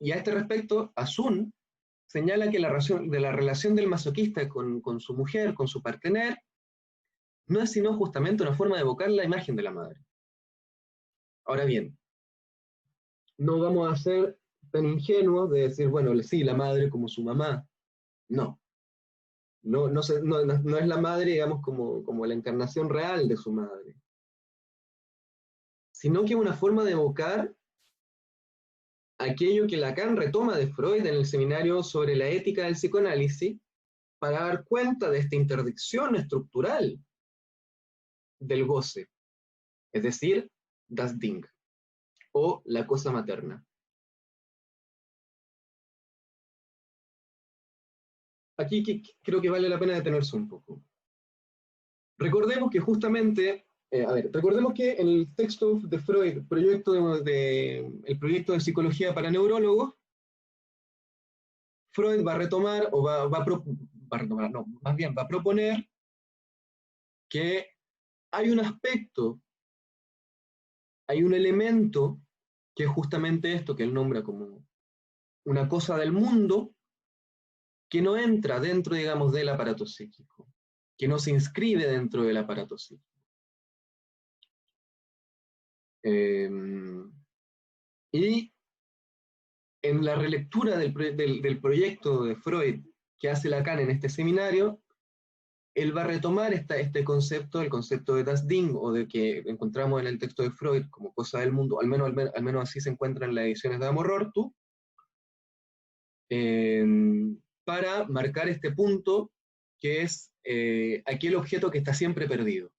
Y a este respecto, Asun señala que la relación del masoquista con su mujer, con su partener, no es sino justamente una forma de evocar la imagen de la madre. Ahora bien, no vamos a ser tan ingenuos de decir, bueno, sí, la madre como su mamá. No. No es la madre, digamos, como la encarnación real de su madre, sino que es una forma de evocar aquello que Lacan retoma de Freud en el seminario sobre la ética del psicoanálisis para dar cuenta de esta interdicción estructural del goce, es decir, das Ding, o la cosa materna. Aquí creo que vale la pena detenerse un poco. Recordemos que justamente, recordemos que en el texto de Freud, el proyecto de psicología para neurólogos, Freud va a retomar, o va a retomar, no, más bien va a proponer que hay un aspecto, hay un elemento que es justamente esto que él nombra como una cosa del mundo que no entra dentro, digamos, del aparato psíquico, que no se inscribe dentro del aparato psíquico. Y en la relectura del proyecto de Freud que hace Lacan en este seminario, él va a retomar este concepto, el concepto de das Ding, o de que encontramos en el texto de Freud como cosa del mundo, al menos así se encuentra en las ediciones de Amor Rortu, para marcar este punto que es aquel objeto que está siempre perdido,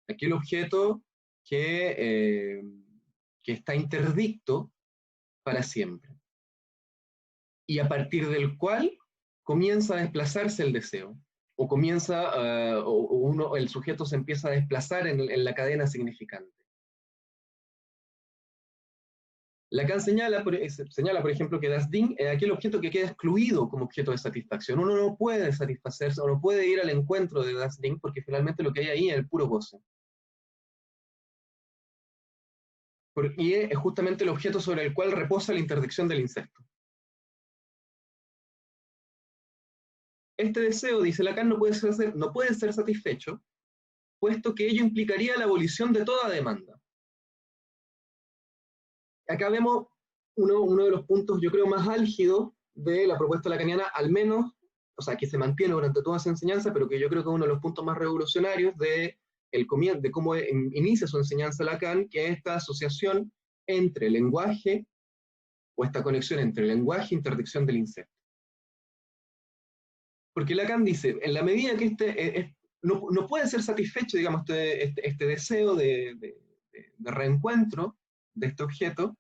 aquel objeto que está interdicto para siempre, y a partir del cual comienza a desplazarse el deseo, o comienza, el sujeto se empieza a desplazar en la cadena significante. Lacan señala, por ejemplo, que das Ding es aquel objeto que queda excluido como objeto de satisfacción. Uno no puede satisfacerse, o no puede ir al encuentro de das Ding, porque finalmente lo que hay ahí es el puro goce. Y es justamente el objeto sobre el cual reposa la interdicción del incesto. Este deseo, dice Lacan, no puede ser satisfecho, puesto que ello implicaría la abolición de toda demanda. Acá vemos uno de los puntos, yo creo, más álgidos de la propuesta lacaniana, al menos, o sea, que se mantiene durante toda esa enseñanza, pero que yo creo que es uno de los puntos más revolucionarios de cómo inicia su enseñanza Lacan, que es esta asociación entre lenguaje, o esta conexión entre lenguaje e interdicción del incesto. Porque Lacan dice, en la medida que no puede ser satisfecho, digamos, este deseo de reencuentro de este objeto,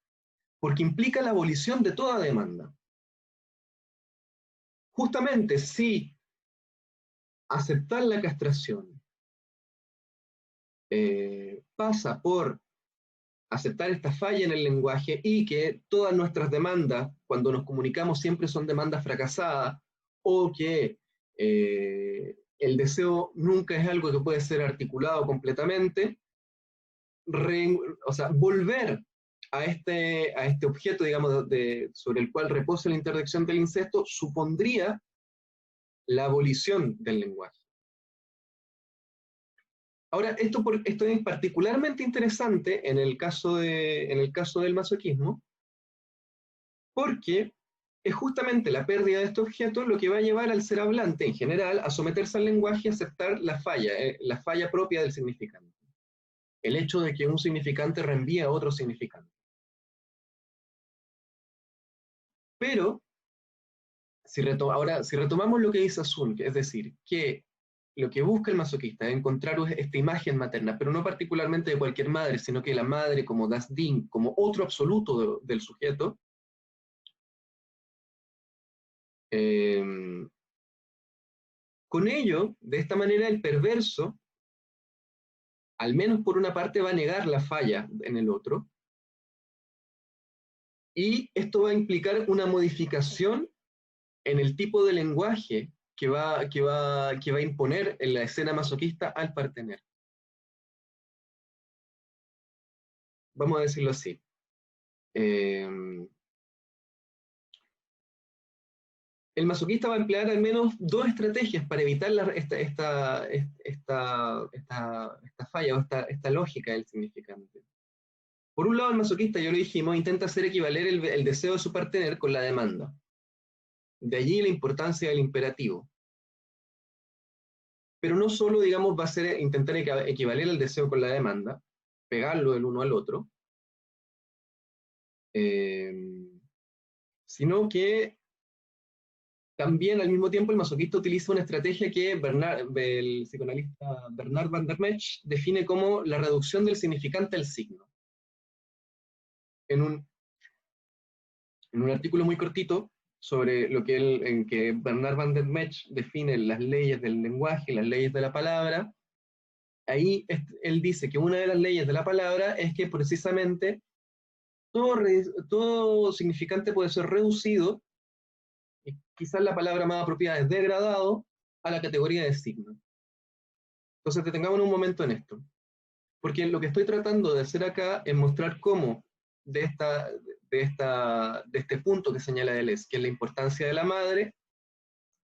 porque implica la abolición de toda demanda. Justamente si aceptar la castración pasa por aceptar esta falla en el lenguaje y que todas nuestras demandas, cuando nos comunicamos, siempre son demandas fracasadas, o que el deseo nunca es algo que puede ser articulado completamente, o sea, volver a este objeto, digamos, sobre el cual reposa la interdicción del incesto, supondría la abolición del lenguaje. Ahora, esto es particularmente interesante en el caso del masoquismo, porque es justamente la pérdida de este objeto lo que va a llevar al ser hablante en general a someterse al lenguaje y aceptar la falla propia del significante. El hecho de que un significante reenvía a otro significante. Pero, si retomamos lo que dice Asun, es decir, que lo que busca el masoquista es encontrar esta imagen materna, pero no particularmente de cualquier madre, sino que la madre como das Ding, como otro absoluto del sujeto, con ello, de esta manera, el perverso, al menos por una parte, va a negar la falla en el otro, y esto va a implicar una modificación en el tipo de lenguaje que va a imponer en la escena masoquista al partener. Vamos a decirlo así. El masoquista va a emplear al menos dos estrategias para evitar esta falla o esta lógica del significante. Por un lado, el masoquista, ya lo dijimos, intenta hacer equivaler el deseo de su partener con la demanda. De allí la importancia del imperativo. Pero no solo, digamos, va a ser intentar equivaler el deseo con la demanda, pegarlo el uno al otro, sino que también al mismo tiempo el masoquista utiliza una estrategia que el psicoanalista Bernard van der Mech define como la reducción del significante al signo. En un artículo muy cortito sobre en que Bernard van der Mech define las leyes del lenguaje, las leyes de la palabra, ahí él dice que una de las leyes de la palabra es que precisamente todo significante puede ser reducido, y quizás la palabra más apropiada es degradado, a la categoría de signo. Entonces detengamos un momento en esto, porque lo que estoy tratando de hacer acá es mostrar cómo de este punto que señala Deleuze, que es la importancia de la madre,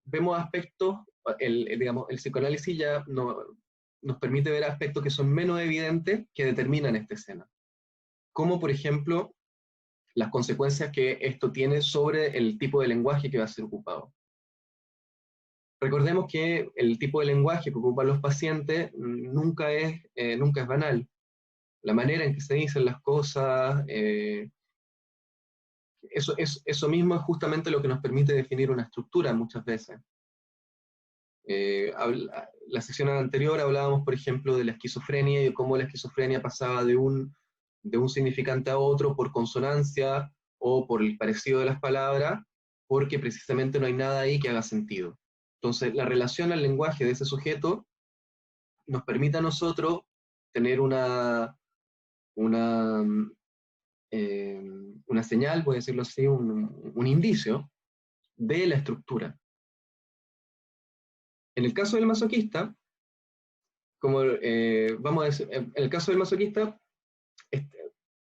vemos aspectos, digamos, el psicoanálisis ya nos permite ver aspectos que son menos evidentes que determinan esta escena. Como, por ejemplo, las consecuencias que esto tiene sobre el tipo de lenguaje que va a ser ocupado. Recordemos que el tipo de lenguaje que ocupan los pacientes nunca es banal. La manera en que se dicen las cosas, eso mismo es justamente lo que nos permite definir una estructura muchas veces. La sección anterior hablábamos, por ejemplo, de la esquizofrenia y de cómo la esquizofrenia pasaba de un significante a otro por consonancia o por el parecido de las palabras, porque precisamente no hay nada ahí que haga sentido. Entonces, la relación al lenguaje de ese sujeto nos permite a nosotros tener una señal, voy a decirlo así, un indicio de la estructura. En el caso del masoquista, vamos a decir, en el caso del masoquista,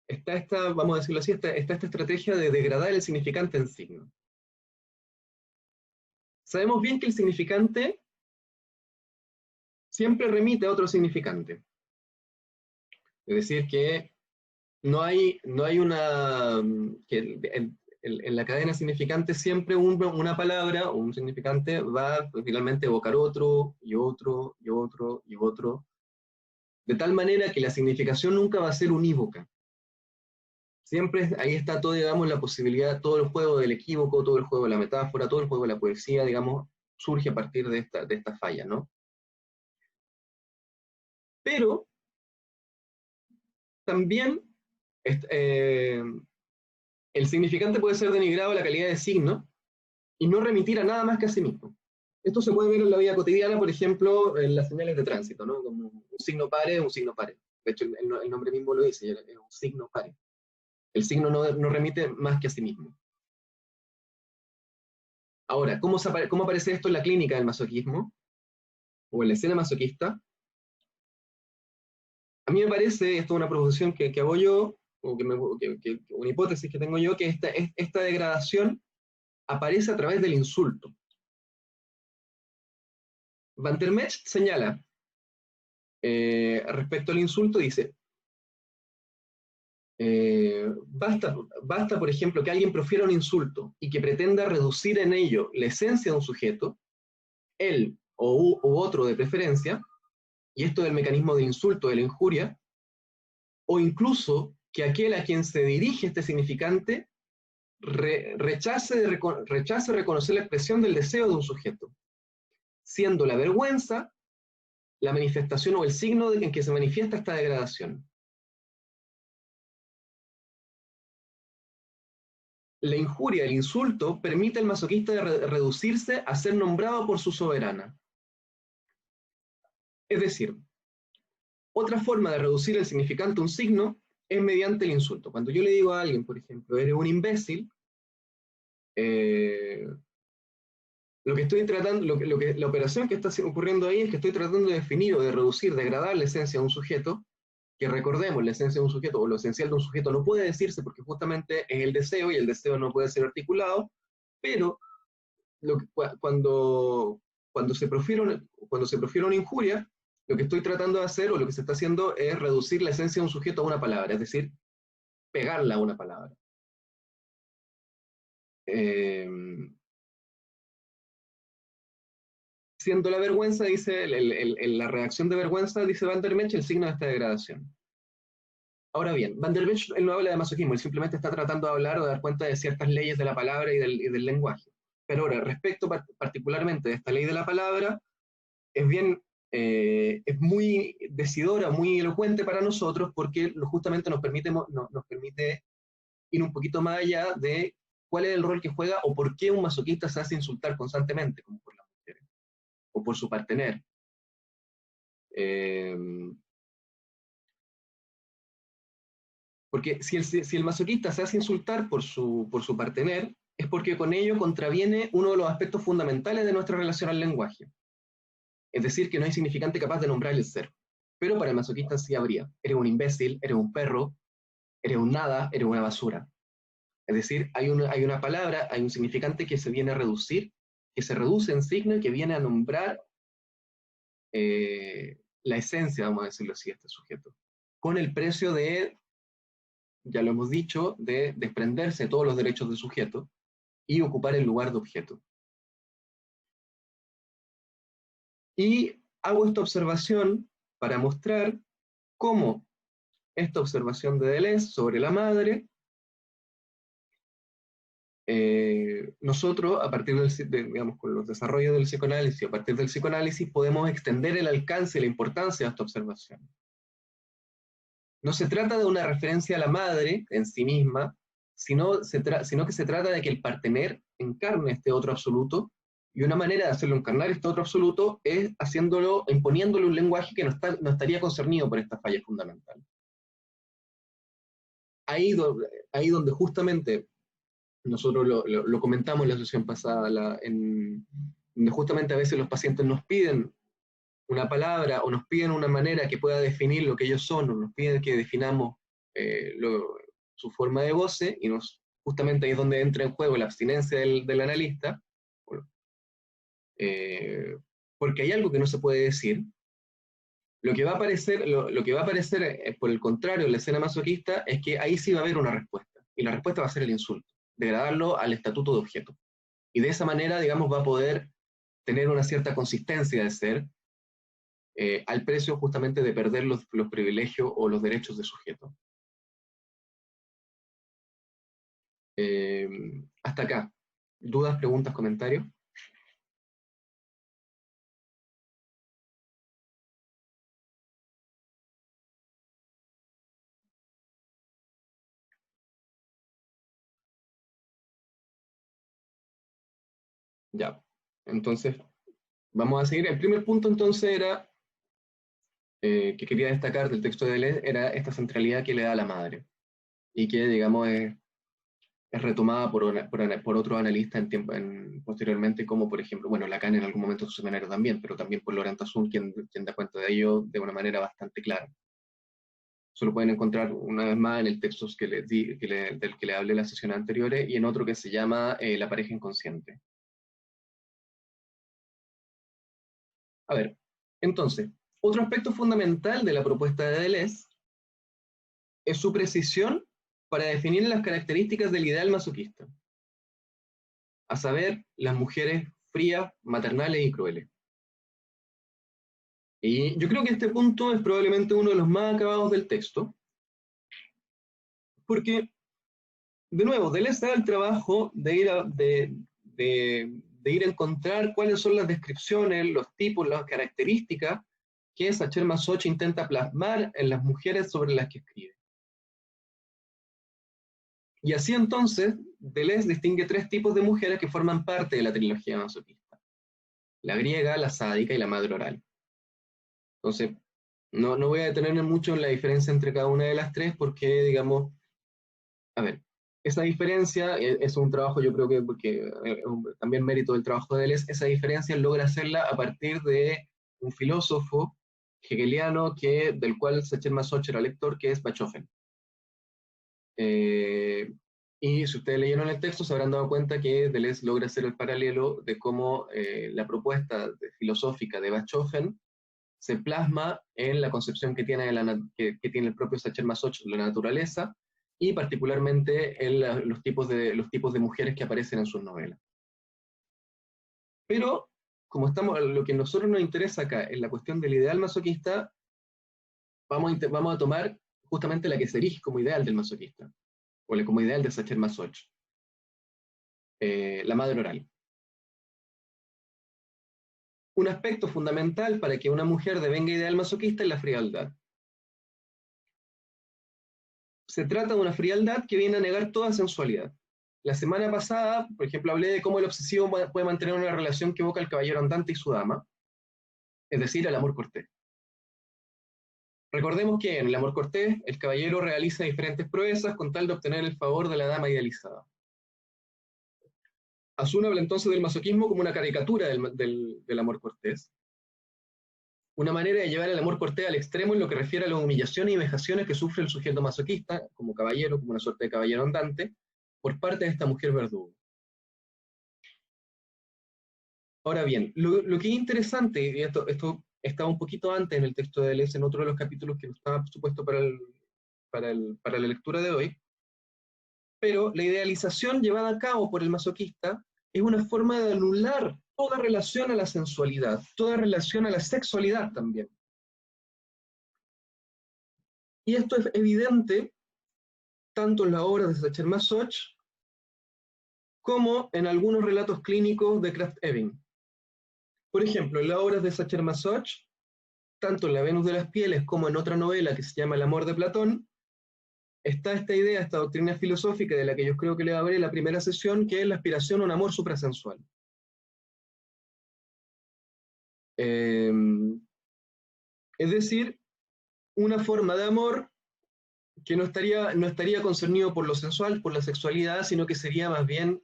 está esta, vamos a decirlo así, está esta estrategia de degradar el significante en signo. Sabemos bien que el significante siempre remite a otro significante. Es decir, que no hay una... que en la cadena significante siempre una palabra o un significante va finalmente a evocar otro, y otro, y otro, y otro, de tal manera que la significación nunca va a ser unívoca. Siempre ahí está todo, digamos, la posibilidad, todo el juego del equívoco, todo el juego de la metáfora, todo el juego de la poesía, digamos, surge a partir de esta falla, ¿no? Pero también el significante puede ser denigrado a la calidad de signo y no remitir a nada más que a sí mismo. Esto se puede ver en la vida cotidiana, por ejemplo, en las señales de tránsito, ¿no? Como un signo pare es un signo pare. De hecho, el nombre mismo lo dice, es un signo pare. El signo no remite más que a sí mismo. Ahora, ¿cómo aparece esto en la clínica del masoquismo? O en la escena masoquista. A mí me parece, esto es una proposición que hago yo, o una hipótesis que tengo yo, que esta degradación aparece a través del insulto. Van der Mech señala, respecto al insulto, dice, basta, por ejemplo, que alguien profiera un insulto y que pretenda reducir en ello la esencia de un sujeto, él u otro de preferencia, y esto del mecanismo de insulto, de la injuria, o incluso que aquel a quien se dirige este significante rechace reconocer la expresión del deseo de un sujeto, siendo la vergüenza la manifestación o el signo en que se manifiesta esta degradación. La injuria, el insulto, permite al masoquista reducirse a ser nombrado por su soberana. Es decir, otra forma de reducir el significante a un signo es mediante el insulto. Cuando yo le digo a alguien, por ejemplo, eres un imbécil, lo que estoy tratando, la operación que está ocurriendo ahí es que estoy tratando de definir o de reducir, degradar la esencia de un sujeto, que recordemos, la esencia de un sujeto o lo esencial de un sujeto no puede decirse porque justamente es el deseo y el deseo no puede ser articulado, pero cuando se profiere una injuria, lo que estoy tratando de hacer o lo que se está haciendo es reducir la esencia de un sujeto a una palabra, es decir, pegarla a una palabra. Siendo la vergüenza, dice, la reacción de vergüenza, dice Van der Mensch, el signo de esta degradación. Ahora bien, Van der Mensch, él no habla de masoquismo, él simplemente está tratando de hablar o de dar cuenta de ciertas leyes de la palabra y del lenguaje. Pero ahora, respecto particularmente de esta ley de la palabra, es muy decidora, muy elocuente para nosotros, porque justamente nos permite ir un poquito más allá de cuál es el rol que juega o por qué un masoquista se hace insultar constantemente, como por las mujeres, o por su partener. Porque si el masoquista se hace insultar por su partener, es porque con ello contraviene uno de los aspectos fundamentales de nuestra relación al lenguaje. Es decir, que no hay significante capaz de nombrar el ser. Pero para el masoquista sí habría. Eres un imbécil, eres un perro, eres un nada, eres una basura. Es decir, hay una palabra, hay un significante que se viene a reducir, que se reduce en signo y que viene a nombrar la esencia, vamos a decirlo así, de este sujeto. Con el precio de, ya lo hemos dicho, de desprenderse de todos los derechos del sujeto y ocupar el lugar de objeto. Y hago esta observación para mostrar cómo esta observación de Deleuze sobre la madre, nosotros, a partir digamos, con los desarrollos del psicoanálisis, a partir del psicoanálisis, podemos extender el alcance y la importancia de esta observación. No se trata de una referencia a la madre en sí misma, sino que se trata de que el partener encarne este otro absoluto, y una manera de hacerlo encarnar este otro absoluto es imponiéndole un lenguaje que no estaría concernido por esta falla fundamental. Ahí donde justamente nosotros lo comentamos en la sesión pasada, donde justamente a veces los pacientes nos piden una palabra o nos piden una manera que pueda definir lo que ellos son, o nos piden que definamos su forma de goce, y justamente ahí es donde entra en juego la abstinencia del analista, porque hay algo que no se puede decir. Lo que va a aparecer, por el contrario, en la escena masoquista, es que ahí sí va a haber una respuesta, y la respuesta va a ser el insulto, degradarlo al estatuto de objeto. Y de esa manera, digamos, va a poder tener una cierta consistencia de ser, al precio justamente de perder los privilegios o los derechos de sujeto. Hasta acá. ¿Dudas, preguntas, comentarios? Ya. Entonces, vamos a seguir. El primer punto entonces era, que quería destacar del texto de Deleuze, era esta centralidad que le da a la madre, y que, digamos, es retomada por otros analistas posteriormente, como por ejemplo, bueno, Lacan en algún momento de su seminario también, pero también por Laurent Tassoun, quien da cuenta de ello de una manera bastante clara. Eso lo pueden encontrar una vez más en el texto del que le hablé en las sesiones anteriores, y en otro que se llama La pareja inconsciente. A ver, entonces, otro aspecto fundamental de la propuesta de Deleuze es su precisión para definir las características del ideal masoquista, a saber, las mujeres frías, maternales y crueles. Y yo creo que este punto es probablemente uno de los más acabados del texto, porque, de nuevo, Deleuze da el trabajo de ir a encontrar cuáles son las descripciones, los tipos, las características que Sacher Masoch intenta plasmar en las mujeres sobre las que escribe. Y así entonces, Deleuze distingue tres tipos de mujeres que forman parte de la trilogía masoquista: la griega, la sádica y la madre oral. Entonces, no voy a detenerme mucho en la diferencia entre cada una de las tres porque, digamos, a ver, esa diferencia es un trabajo, yo creo que, porque también mérito del trabajo de Deleuze, esa diferencia logra hacerla a partir de un filósofo hegeliano del cual Sacher Masoch era lector, que es Bachofen. Y si ustedes leyeron el texto, se habrán dado cuenta que Deleuze logra hacer el paralelo de cómo la propuesta filosófica de Bachofen se plasma en la concepción que tiene, que tiene el propio Sacher Masoch de la naturaleza, y particularmente en los tipos de mujeres que aparecen en sus novelas. Pero, lo que a nosotros nos interesa acá en la cuestión del ideal masoquista, vamos a tomar justamente la que se erige como ideal del masoquista, o como ideal de Sacher Masoch, la madre oral. Un aspecto fundamental para que una mujer devenga ideal masoquista es la frialdad. Se trata de una frialdad que viene a negar toda sensualidad. La semana pasada, por ejemplo, hablé de cómo el obsesivo puede mantener una relación que evoca al caballero andante y su dama, es decir, al amor cortés. Recordemos que en el amor cortés, el caballero realiza diferentes proezas con tal de obtener el favor de la dama idealizada. Asuna habla entonces del masoquismo como una caricatura del amor cortés, una manera de llevar el amor cortés al extremo en lo que refiere a las humillaciones y vejaciones que sufre el sujeto masoquista, como caballero, como una suerte de caballero andante, por parte de esta mujer verdugo. Ahora bien, lo que es interesante, y esto estaba un poquito antes en el texto de Deleuze, en otro de los capítulos que no estaba supuesto para la lectura de hoy, pero la idealización llevada a cabo por el masoquista es una forma de anular toda relación a la sensualidad, toda relación a la sexualidad también. Y esto es evidente tanto en la obra de Sacher Masoch como en algunos relatos clínicos de Krafft-Ebing. Por ejemplo, en las obras de Sacher Masoch, tanto en La Venus de las Pieles como en otra novela que se llama El amor de Platón, está esta idea, esta doctrina filosófica de la que yo creo que le hablé en la primera sesión, que es la aspiración a un amor suprasensual. Es decir, una forma de amor que no estaría concernido por lo sensual, por la sexualidad, sino que sería más bien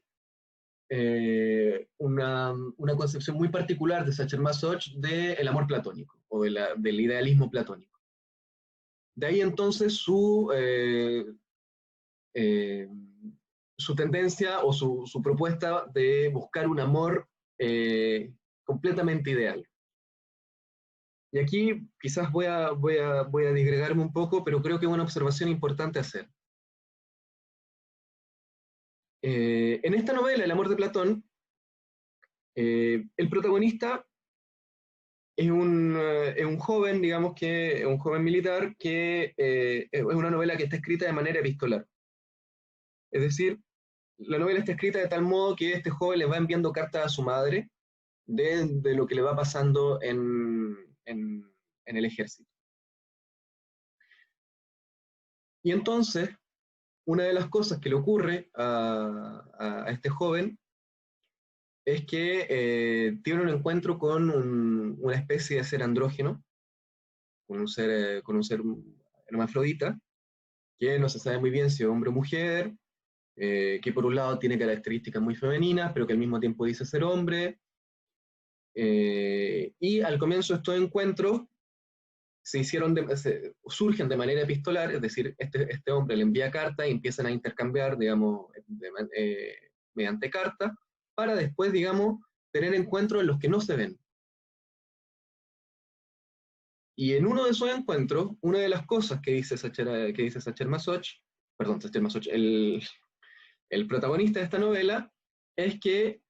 una concepción muy particular de Sacher Masoch del amor platónico, o del idealismo platónico. De ahí entonces su tendencia o su propuesta de buscar un amor completamente ideal. Y aquí quizás voy a digregarme un poco, pero creo que es una observación importante hacer. En esta novela, El amor de Platón, el protagonista es un joven, digamos que un joven militar, que es una novela que está escrita de manera epistolar. Es decir, la novela está escrita de tal modo que este joven le va enviando cartas a su madre de lo que le va pasando en el ejército. Y entonces, una de las cosas que le ocurre a este joven es que tiene un encuentro con una especie de ser andrógeno, con un ser hermafrodita, que no se sabe muy bien si es hombre o mujer, que por un lado tiene características muy femeninas, pero que al mismo tiempo dice ser hombre. Y al comienzo de estos encuentros surgen de manera epistolar, es decir, este hombre le envía carta y empiezan a intercambiar, digamos, mediante carta, para después, digamos, tener encuentros en los que no se ven. Y en uno de esos encuentros, una de las cosas que dice Sacher Masoch, el protagonista de esta novela, es que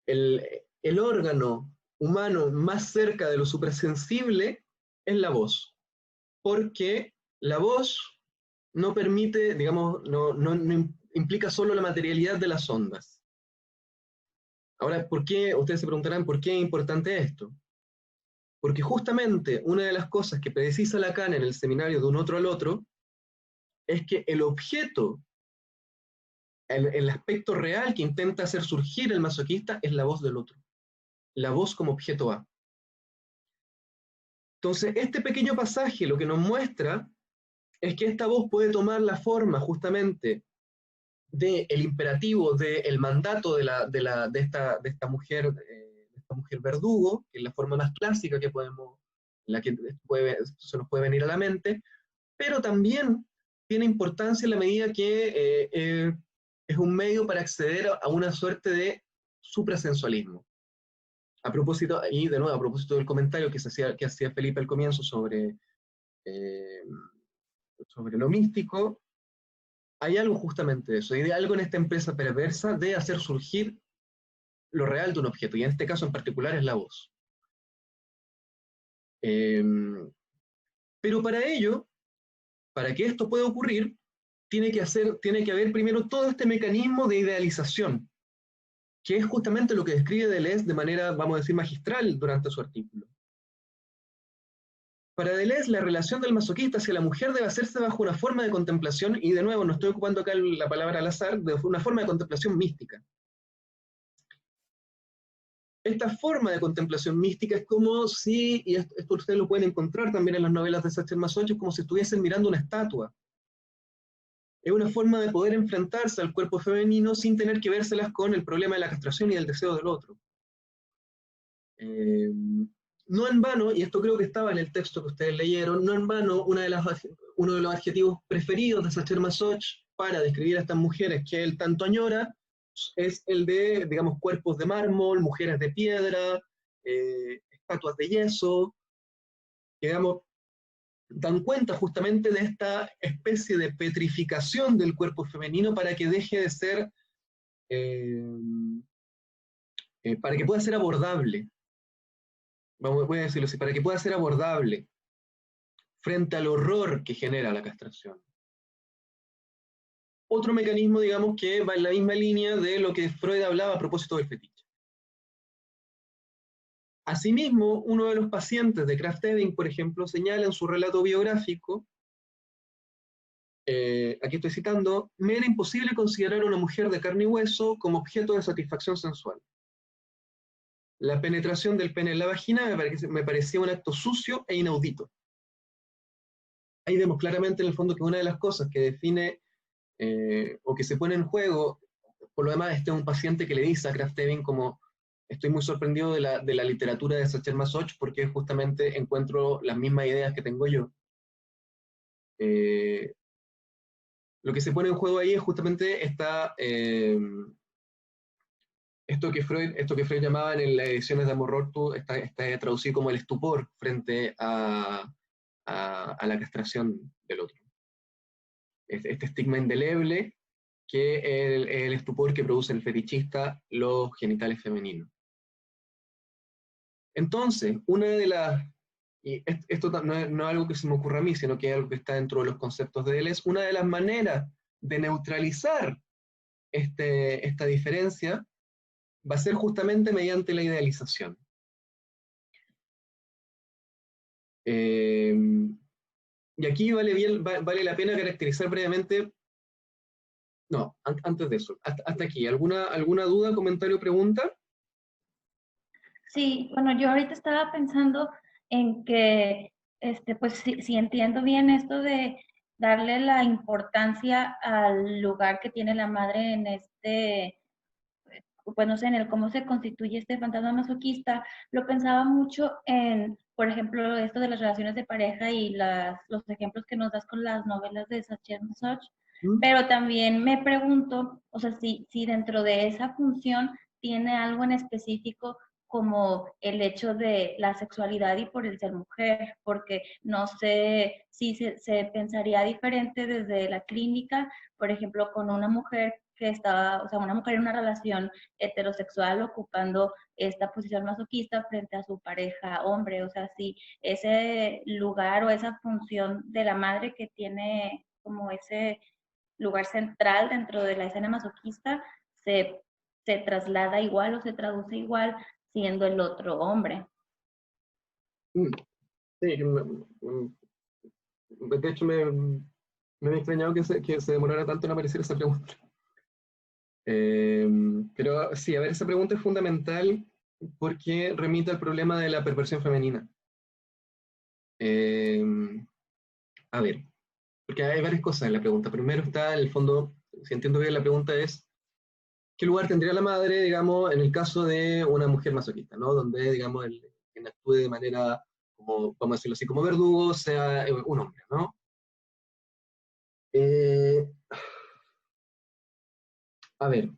el órgano humano más cerca de lo suprasensible es la voz, porque la voz no permite, digamos, no implica solo la materialidad de las ondas. Ahora, ¿por qué? Ustedes se preguntarán, ¿por qué es importante esto? Porque justamente una de las cosas que precisa Lacan en el seminario de un otro al otro es que el objeto, el aspecto real que intenta hacer surgir el masoquista es la voz del otro, la voz como objeto A. Entonces, este pequeño pasaje lo que nos muestra es que esta voz puede tomar la forma justamente del imperativo, del mandato de esta mujer verdugo, que es la forma más clásica que podemos, la que se nos puede venir a la mente, pero también tiene importancia en la medida que es un medio para acceder a una suerte de suprasensualismo. A propósito, y de nuevo, a propósito del comentario que hacía Felipe al comienzo eh, sobre lo místico, hay algo justamente de eso, hay algo en esta empresa perversa de hacer surgir lo real de un objeto, y en este caso en particular es la voz. Pero para ello, para que esto pueda ocurrir, tiene que haber primero todo este mecanismo de idealización, que es justamente lo que describe Deleuze de manera, vamos a decir, magistral durante su artículo. Para Deleuze, la relación del masoquista hacia la mujer debe hacerse bajo una forma de contemplación, y de nuevo, no estoy ocupando acá la palabra al azar, de una forma de contemplación mística. Esta forma de contemplación mística es como si, y esto ustedes lo pueden encontrar también en las novelas de Sacher Masoch, es como si estuviesen mirando una estatua. Es una forma de poder enfrentarse al cuerpo femenino sin tener que vérselas con el problema de la castración y del deseo del otro. No en vano, y esto creo que estaba en el texto que ustedes leyeron, no en vano uno de los adjetivos preferidos de Sacher Masoch para describir a estas mujeres que él tanto añora es el de, digamos, cuerpos de mármol, mujeres de piedra, estatuas de yeso, que, digamos, dan cuenta justamente de esta especie de petrificación del cuerpo femenino para que deje de ser, para que pueda ser abordable, voy a decirlo así, para que pueda ser abordable frente al horror que genera la castración. Otro mecanismo, digamos, que va en la misma línea de lo que Freud hablaba a propósito del fetiche. Asimismo, uno de los pacientes de Krafft-Ebing, por ejemplo, señala en su relato biográfico, aquí estoy citando, me era imposible considerar a una mujer de carne y hueso como objeto de satisfacción sensual. La penetración del pene en la vagina me parecía un acto sucio e inaudito. Ahí vemos claramente en el fondo que una de las cosas que define o que se pone en juego, por lo demás, este es un paciente que le dice a Krafft-Ebing como estoy muy sorprendido de la literatura de Sacher Masoch porque justamente encuentro las mismas ideas que tengo yo. Lo que se pone en juego ahí es justamente esto que Freud llamaba en las ediciones de Amor-Rorty, está traducido como el estupor frente a la castración del otro. Este estigma indeleble que es el estupor que produce el fetichista los genitales femeninos. Entonces, una de las, y esto no es algo que se me ocurra a mí, sino que es algo que está dentro de los conceptos de Deleuze, una de las maneras de neutralizar esta diferencia va a ser justamente mediante la idealización. Y aquí vale la pena caracterizar brevemente, no, antes de eso, hasta aquí, ¿alguna duda, comentario, pregunta? Sí, bueno, yo ahorita estaba pensando en que, pues si entiendo bien esto de darle la importancia al lugar que tiene la madre en pues no sé, en el cómo se constituye este fantasma masoquista, lo pensaba mucho en, por ejemplo, esto de las relaciones de pareja y los ejemplos que nos das con las novelas de Sacher Masoch, pero también me pregunto, o sea, si dentro de esa función tiene algo en específico como el hecho de la sexualidad y por el ser mujer, porque no sé si se pensaría diferente desde la clínica, por ejemplo, con una mujer que estaba, o sea, una mujer en una relación heterosexual ocupando esta posición masoquista frente a su pareja hombre, o sea, si ese lugar o esa función de la madre que tiene como ese lugar central dentro de la escena masoquista se se traslada igual o se traduce igual siendo el otro hombre. Sí, de hecho me había extrañado que se demorara tanto en aparecer esa pregunta. Pero sí, a ver, esa pregunta es fundamental porque remite al problema de la perversión femenina. A ver, porque hay varias cosas en la pregunta. Primero está, en el fondo, si entiendo bien, la pregunta es, ¿qué lugar tendría la madre, digamos, en el caso de una mujer masoquista, ¿no? Donde, digamos, quien actúe de manera, como, vamos a decirlo así, como verdugo, sea un hombre, ¿no? A ver,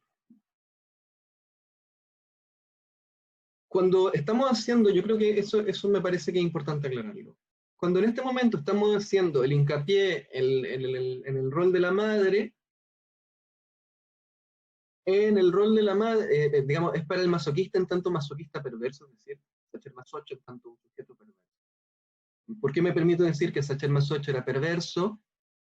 cuando estamos haciendo, yo creo que eso me parece que es importante aclararlo. Cuando en este momento estamos haciendo el hincapié en el rol de la madre, en el rol de la madre, digamos, es para el masoquista en tanto masoquista perverso, es decir, Sacher Masocho en tanto un sujeto perverso. ¿Por qué me permito decir que Sacher Masocho era perverso?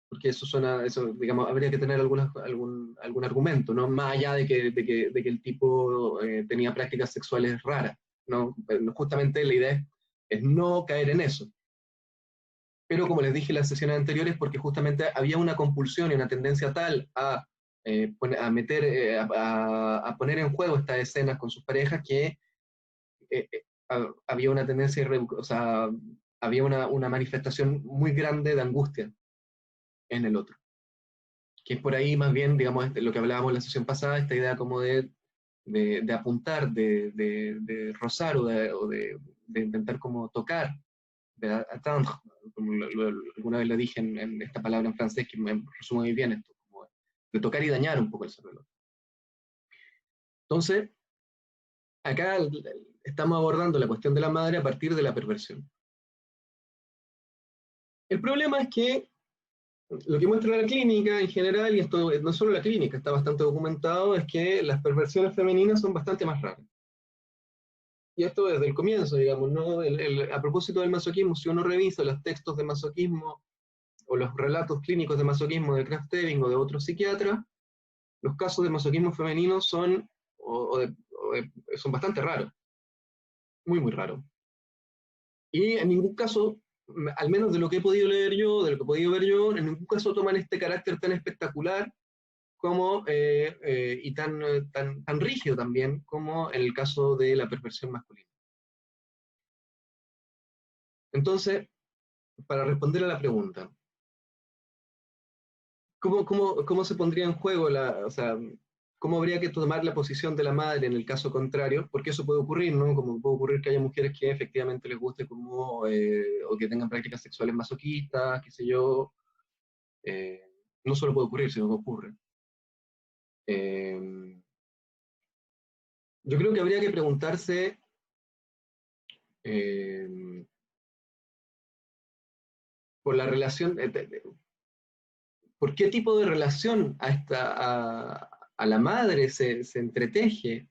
Porque eso suena, eso, digamos, habría que tener algún argumento, ¿no? Más allá de que el tipo tenía prácticas sexuales raras, ¿no? Justamente la idea es no caer en eso. Pero como les dije en las sesiones anteriores, porque justamente había una compulsión y una tendencia tal a a poner en juego estas escenas con sus parejas que había una tendencia, o sea, había una manifestación muy grande de angustia en el otro. Que es por ahí más bien, digamos, lo que hablábamos en la sesión pasada, esta idea como de apuntar, de rozar o de intentar como tocar, de atteindre, como alguna vez lo dije en esta palabra en francés que me resume muy bien esto, como de tocar y dañar un poco el cerebro. Entonces, acá estamos abordando la cuestión de la madre a partir de la perversión. El problema es que lo que muestra la clínica en general, y esto no solo la clínica, está bastante documentado, es que las perversiones femeninas son bastante más raras. Y esto desde el comienzo, digamos, ¿no? A propósito del masoquismo, si uno revisa los textos de masoquismo o los relatos clínicos de masoquismo de Krafft-Ebing o de otros psiquiatras, los casos de masoquismo femenino son son bastante raros, muy, muy raros. Y en ningún caso, al menos de lo que he podido leer yo, de lo que he podido ver yo, en ningún caso toman este carácter tan espectacular como, y tan rígido también como en el caso de la perversión masculina. Entonces, para responder a la pregunta, ¿cómo se pondría en juego o sea, cómo habría que tomar la posición de la madre en el caso contrario? Porque eso puede ocurrir, ¿no? Como puede ocurrir que haya mujeres que efectivamente les guste como, o que tengan prácticas sexuales masoquistas, qué sé yo. No solo puede ocurrir, sino que ocurre. Yo creo que habría que preguntarse por la relación, por qué tipo de relación a la madre se entreteje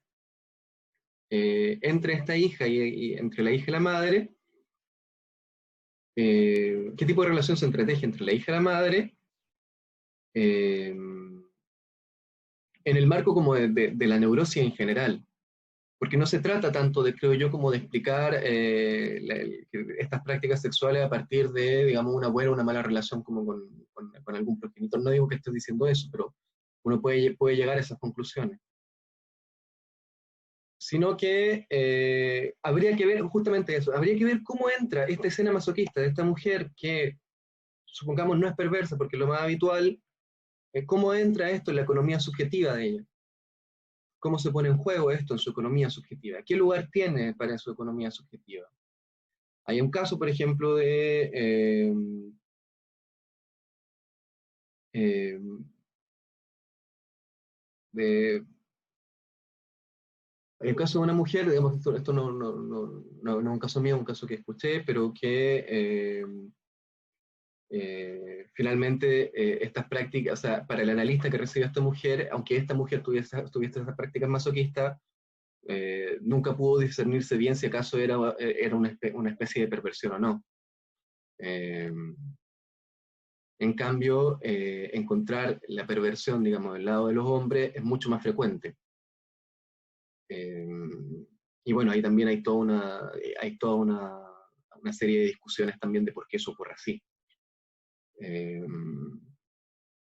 entre esta hija y entre la hija y la madre, qué tipo de relación se entreteje entre la hija y la madre en el marco como de la neurosis en general. Porque no se trata tanto de, creo yo, como de explicar estas prácticas sexuales a partir de, digamos, una buena o una mala relación como con algún progenitor. No digo que estés diciendo eso, pero uno puede llegar a esas conclusiones. Sino que habría que ver justamente eso, habría que ver cómo entra esta escena masoquista de esta mujer que, supongamos, no es perversa, porque es lo más habitual, cómo entra esto en la economía subjetiva de ella. ¿Cómo se pone en juego esto en su economía subjetiva? ¿Qué lugar tiene para su economía subjetiva? Hay un caso, por ejemplo, hay un caso de una mujer, digamos, esto no es un caso mío, es un caso que escuché, pero que finalmente estas prácticas, o sea, para el analista que recibió a esta mujer, aunque esta mujer tuviese esas prácticas masoquistas, nunca pudo discernirse bien si acaso era una especie de perversión o no. En cambio, encontrar la perversión, digamos, del lado de los hombres es mucho más frecuente. Y bueno, ahí también hay toda una serie de discusiones también de por qué eso ocurre así.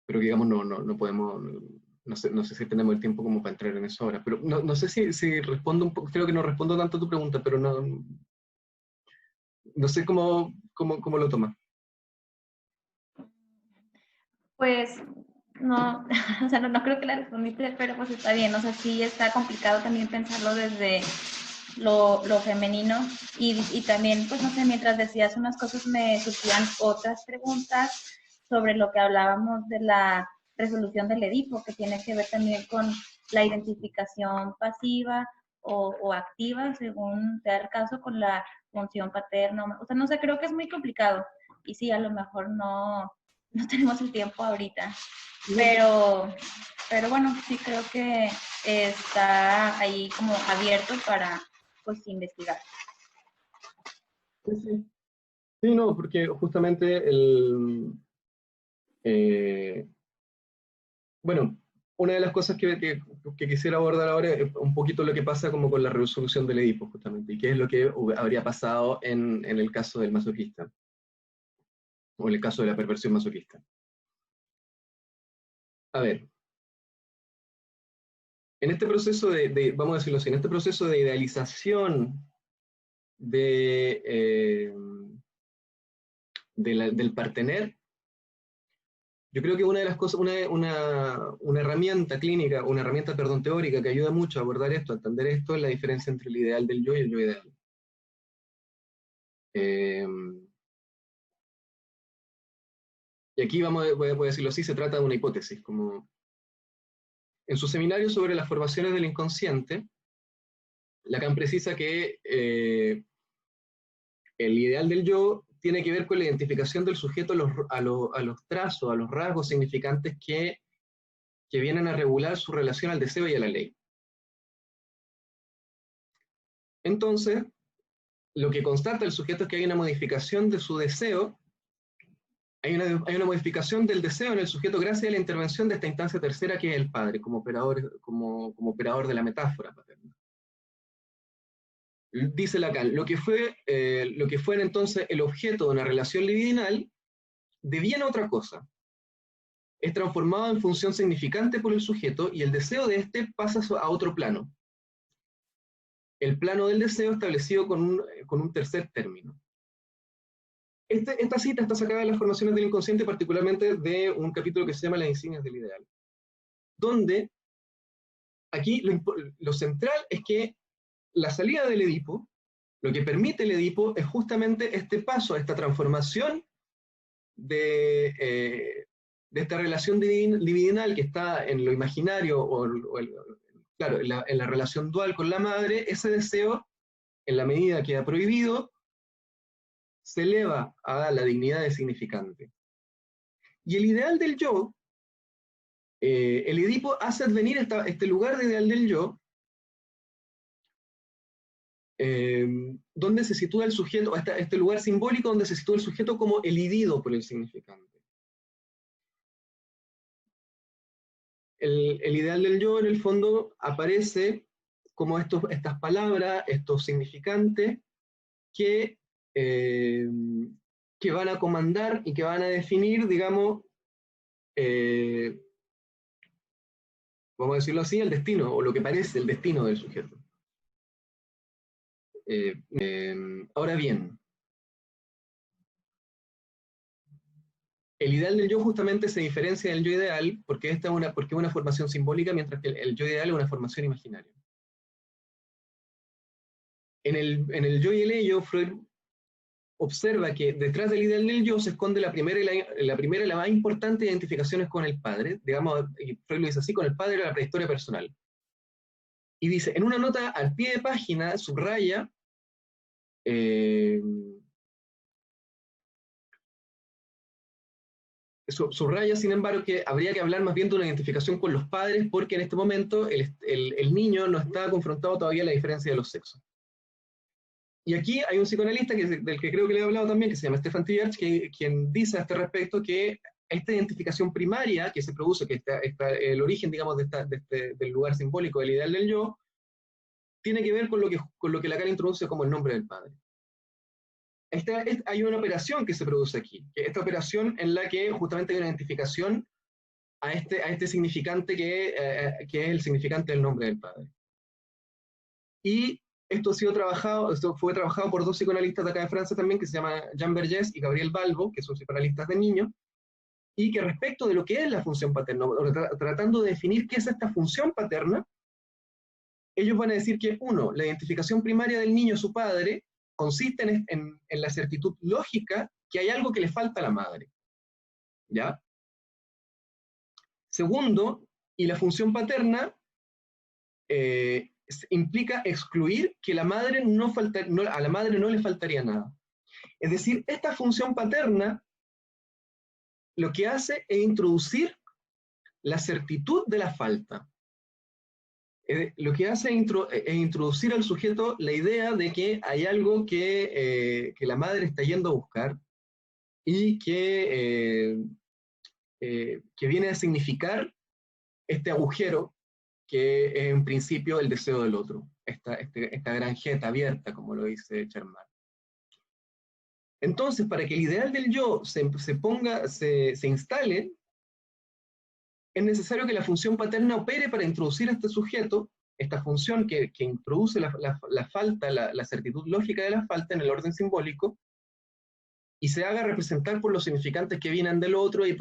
Pero digamos, no podemos, no sé si tenemos el tiempo como para entrar en eso ahora, pero no sé si respondo un poco, creo que no respondo tanto a tu pregunta, pero no sé cómo lo tomas. Pues no, o sea, no creo que la respondiste, pero pues está bien, o sea, sí está complicado también pensarlo desde lo femenino y también, pues no sé, mientras decías unas cosas me surgían otras preguntas sobre lo que hablábamos de la resolución del Edipo, que tiene que ver también con la identificación pasiva o activa, según sea el caso, con la función paterna. O sea, no sé, creo que es muy complicado y sí, a lo mejor no tenemos el tiempo ahorita, pero bueno, sí creo que está ahí como abierto para pues investigar. Sí. Sí, no, porque justamente bueno, una de las cosas que quisiera abordar ahora es un poquito lo que pasa como con la resolución del Edipo, justamente, y qué es lo que habría pasado en el caso del masoquista, o en el caso de la perversión masoquista. A ver, en este proceso vamos a decirlo así, en este proceso de idealización del partener, yo creo que una de las cosas, una herramienta clínica, una herramienta, perdón, teórica que ayuda mucho a abordar esto, a entender esto, es la diferencia entre el ideal del yo y el yo ideal. Y aquí voy a decirlo así, se trata de una hipótesis, como en su seminario sobre las formaciones del inconsciente, Lacan precisa que el ideal del yo tiene que ver con la identificación del sujeto a los trazos, a los rasgos significantes que vienen a regular su relación al deseo y a la ley. Entonces, lo que constata el sujeto es que hay una modificación de su deseo, hay una modificación del deseo en el sujeto gracias a la intervención de esta instancia tercera que es el padre, como operador de la metáfora paterna. Dice Lacan, lo que fue entonces el objeto de una relación libidinal deviene otra cosa. Es transformado en función significante por el sujeto y el deseo de éste pasa a otro plano. El plano del deseo establecido con un tercer término. Esta cita está sacada de las formaciones del inconsciente, particularmente de un capítulo que se llama Las insignias del ideal, donde aquí lo central es que la salida del Edipo, lo que permite el Edipo es justamente este paso, esta transformación de esta relación libidinal que está en lo imaginario, claro, en la relación dual con la madre, ese deseo, en la medida que queda prohibido, se eleva a la dignidad de significante. Y el ideal del yo, el Edipo hace advenir este lugar de ideal del yo, donde se sitúa el sujeto, este lugar simbólico donde se sitúa el sujeto como elidido por el significante. El ideal del yo, en el fondo, aparece como estas palabras, estos significantes, que van a comandar y que van a definir, digamos, vamos a decirlo así, el destino, o lo que parece el destino del sujeto. Ahora bien, el ideal del yo justamente se diferencia del yo ideal porque es una formación simbólica, mientras que el yo ideal es una formación imaginaria. En el yo y el ello, Freud observa que detrás del ideal del yo se esconde la primera y la más importante identificaciones con el padre, digamos, y Freud lo dice así, con el padre de la prehistoria personal. Y dice, en una nota al pie de página, subraya, subraya, sin embargo, que habría que hablar más bien de una identificación con los padres, porque en este momento el niño no está confrontado todavía a la diferencia de los sexos. Y aquí hay un psicoanalista del que creo que le he hablado también, que se llama Stefan Tierch, quien dice a este respecto que esta identificación primaria que se produce, que está el origen, digamos, del lugar simbólico del ideal del yo, tiene que ver con lo que Lacan introduce como el nombre del padre. Hay una operación que se produce aquí, que esta operación en la que justamente hay una identificación a este significante que es el significante del nombre del padre. Y esto fue trabajado por dos psicoanalistas de acá de Francia también, que se llaman Jean Vergès y Gabriel Balbo, que son psicoanalistas de niños, y que respecto de lo que es la función paterna, tratando de definir qué es esta función paterna, ellos van a decir que, uno, la identificación primaria del niño a su padre consiste en la certitud lógica que hay algo que le falta a la madre. ¿Ya? Segundo, y la función paterna implica excluir que a la madre no le faltaría nada. Es decir, esta función paterna lo que hace es introducir la certitud de la falta. Lo que hace es introducir al sujeto la idea de que hay algo que la madre está yendo a buscar y que viene a significar este agujero que es en principio el deseo del otro, esta granjeta abierta, como lo dice Chermán. Entonces, para que el ideal del yo se instale, es necesario que la función paterna opere para introducir a este sujeto, esta función que introduce la falta, la certitud lógica de la falta en el orden simbólico, y se haga representar por los significantes que vienen del otro y a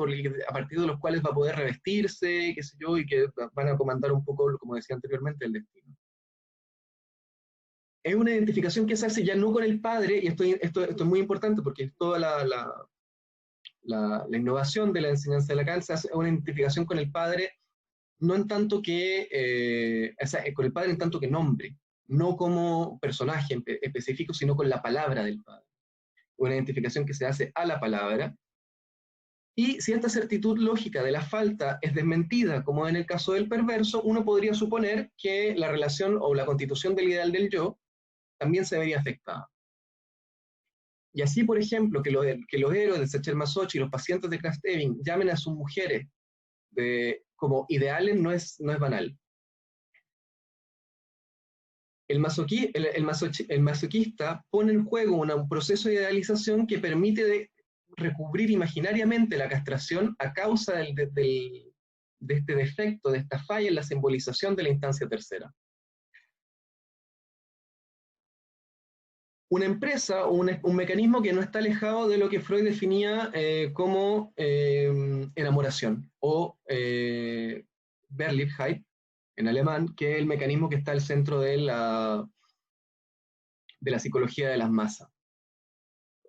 partir de los cuales va a poder revestirse, qué sé yo, y que van a comandar un poco, como decía anteriormente, el destino. Es una identificación que se hace ya no con el padre, y esto es muy importante porque es toda la innovación de la enseñanza de Lacan, se hace una identificación con el padre, no en tanto que, con el padre en tanto que nombre, no como personaje específico, sino con la palabra del padre. Una identificación que se hace a la palabra, y si esta certitud lógica de la falta es desmentida, como en el caso del perverso, uno podría suponer que la relación o la constitución del ideal del yo también se vería afectada. Y así, por ejemplo, que los héroes de Sacher-Masoch y los pacientes de Krafft-Ebing llamen a sus mujeres como ideales no es banal. El masoquista pone en juego un proceso de idealización que permite recubrir imaginariamente la castración a causa de este defecto, de esta falla en la simbolización de la instancia tercera. Una empresa o un mecanismo que no está alejado de lo que Freud definía como enamoración o Verliebtheit en alemán, que es el mecanismo que está al centro de la psicología de las masas,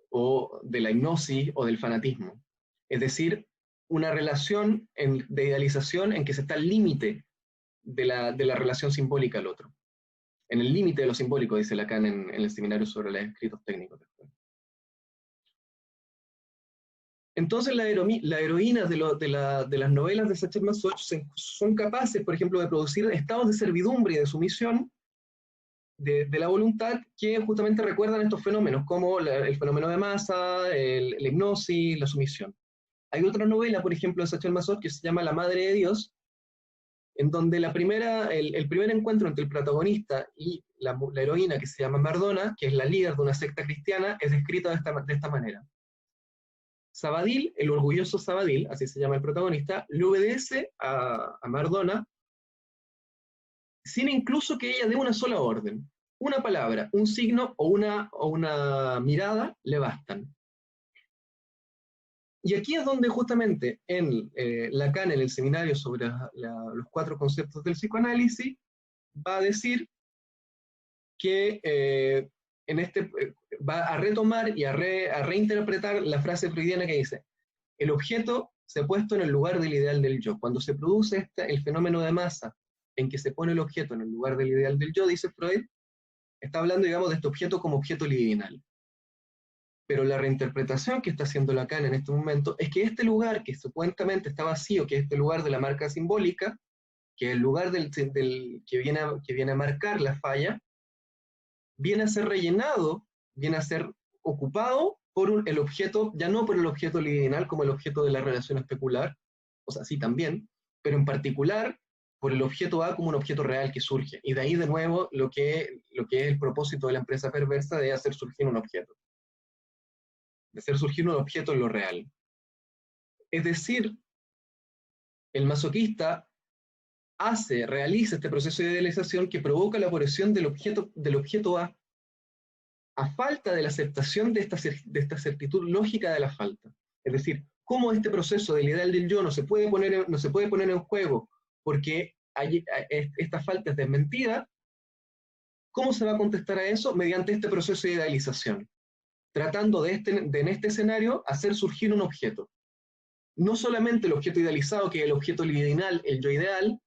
o de la hipnosis o del fanatismo. Es decir, una relación de idealización en que se está al límite de la relación simbólica al otro. En el límite de lo simbólico, dice Lacan en el seminario sobre los escritos técnicos. Entonces las heroínas de las novelas de Sacher-Masoch son capaces, por ejemplo, de producir estados de servidumbre y de sumisión de la voluntad que justamente recuerdan estos fenómenos, como el fenómeno de masa, la hipnosis, la sumisión. Hay otra novela, por ejemplo, de Sacher-Masoch que se llama La Madre de Dios, en donde el primer encuentro entre el protagonista y la heroína, que se llama Mardona, que es la líder de una secta cristiana, es descrita de esta manera. Sabadil, el orgulloso Sabadil, así se llama el protagonista, le obedece a Mardona sin incluso que ella dé una sola orden. Una palabra, un signo o una mirada le bastan. Y aquí es donde justamente en Lacan, en el seminario sobre los 4 conceptos del psicoanálisis, va a decir que va a retomar y a reinterpretar la frase freudiana que dice: el objeto se ha puesto en el lugar del ideal del yo. Cuando se produce el fenómeno de masa en que se pone el objeto en el lugar del ideal del yo, dice Freud, está hablando, digamos, de este objeto como objeto libidinal. Pero la reinterpretación que está haciendo Lacan en este momento es que este lugar que supuestamente está vacío, que es este lugar de la marca simbólica, que es el lugar que viene a marcar la falla, viene a ser rellenado, viene a ser ocupado por el objeto, ya no por el objeto libidinal como el objeto de la relación especular, o sea, sí también, pero en particular por el objeto A como un objeto real que surge. Y de ahí de nuevo lo que es el propósito de la empresa perversa de hacer surgir un objeto. De hacer surgir un objeto en lo real. Es decir, el masoquista realiza este proceso de idealización que provoca la aparición del objeto A falta de la aceptación de esta certitud lógica de la falta. Es decir, cómo este proceso del ideal del yo no se puede poner en juego porque esta falta es desmentida. ¿Cómo se va a contestar a eso? Mediante este proceso de idealización, tratando en este escenario hacer surgir un objeto. No solamente el objeto idealizado, que es el objeto libidinal, el yo ideal,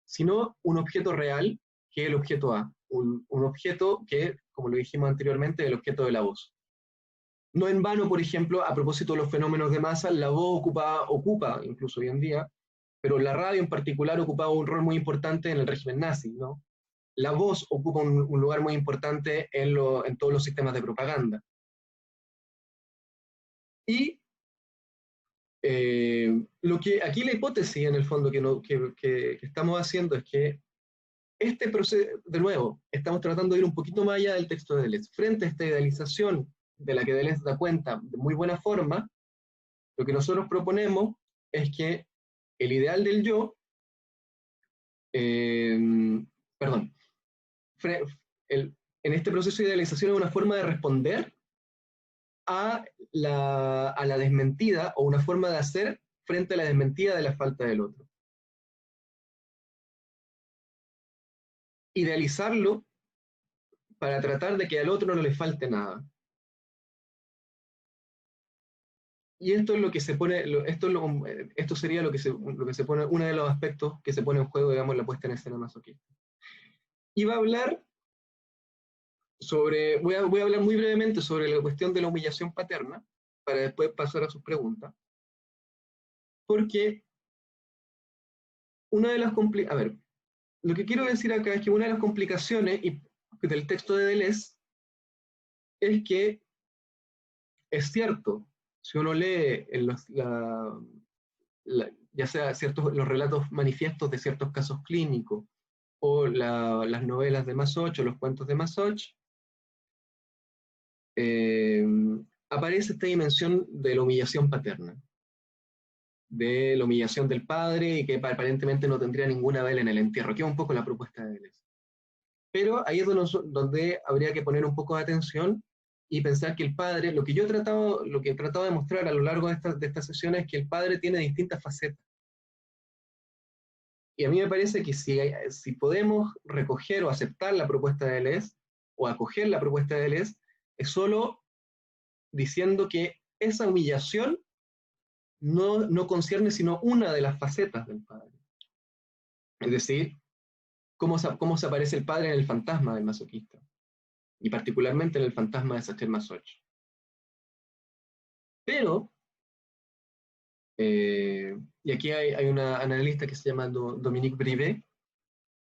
sino un objeto real, que es el objeto A. Un objeto que, como lo dijimos anteriormente, es el objeto de la voz. No en vano, por ejemplo, a propósito de los fenómenos de masa, la voz ocupa, incluso hoy en día, pero la radio en particular ocupaba un rol muy importante en el régimen nazi, ¿no? La voz ocupa un lugar muy importante en todos los sistemas de propaganda. Y aquí la hipótesis, en el fondo, que estamos haciendo es que este proceso, de nuevo, estamos tratando de ir un poquito más allá del texto de Deleuze. Frente a esta idealización de la que Deleuze da cuenta de muy buena forma, lo que nosotros proponemos es que el ideal del yo, en este proceso de idealización es una forma de responder a la desmentida, o una forma de hacer frente a la desmentida de la falta del otro. Idealizarlo para tratar de que al otro no le falte nada. Y esto es lo que se pone, esto sería lo que se pone, uno de los aspectos que se pone en juego, digamos, la puesta en escena masoquista. Y va a hablar voy a hablar muy brevemente sobre la cuestión de la humillación paterna, para después pasar a sus preguntas. Porque lo que quiero decir acá es que una de las complicaciones del texto de Deleuze es que es cierto, si uno lee ya sea los relatos manifiestos de ciertos casos clínicos, o las novelas de Masoch, o los cuentos de Masoch, aparece esta dimensión de la humillación paterna, de la humillación del padre, y que aparentemente no tendría ninguna vela en el entierro, que es un poco la propuesta de Deleuze. Pero ahí es donde habría que poner un poco de atención y pensar que el padre, lo que he tratado de mostrar a lo largo de estas sesiones, es que el padre tiene distintas facetas. Y a mí me parece que si podemos recoger o aceptar la propuesta de Deleuze, o acoger la propuesta de Deleuze, es solo diciendo que esa humillación no concierne sino una de las facetas del padre. Es decir, cómo se aparece el padre en el fantasma del masoquista, y particularmente en el fantasma de Sacher Masoch. Pero, y aquí hay una analista que se llama Dominique Brivet,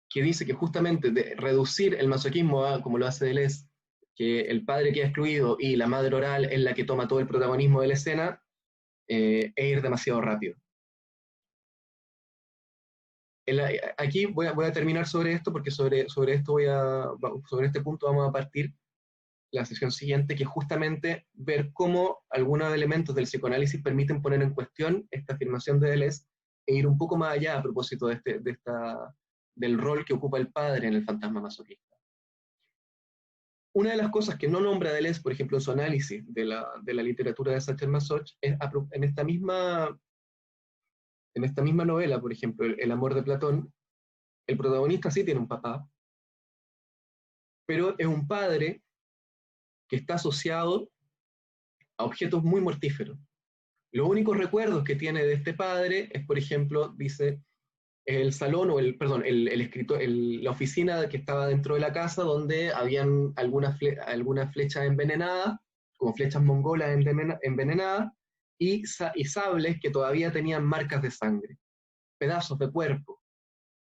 que dice que justamente de reducir el masoquismo a, como lo hace Deleuze, que el padre queda excluido y la madre oral es la que toma todo el protagonismo de la escena, es ir demasiado rápido. Aquí voy a terminar sobre esto, porque sobre este punto vamos a partir la sesión siguiente, que es justamente ver cómo algunos elementos del psicoanálisis permiten poner en cuestión esta afirmación de Deleuze e ir un poco más allá a propósito del rol que ocupa el padre en el fantasma masoquista. Una de las cosas que no nombra Deleuze, por ejemplo, en su análisis de la literatura de Sacher Masoch, es en esta misma novela, por ejemplo, El amor de Platón, el protagonista sí tiene un papá, pero es un padre que está asociado a objetos muy mortíferos. Los únicos recuerdos que tiene de este padre es, por ejemplo, dice, el salón, la oficina que estaba dentro de la casa, donde habían algunas flechas envenenadas, como flechas mongolas envenenadas, y sables que todavía tenían marcas de sangre, pedazos de cuerpo,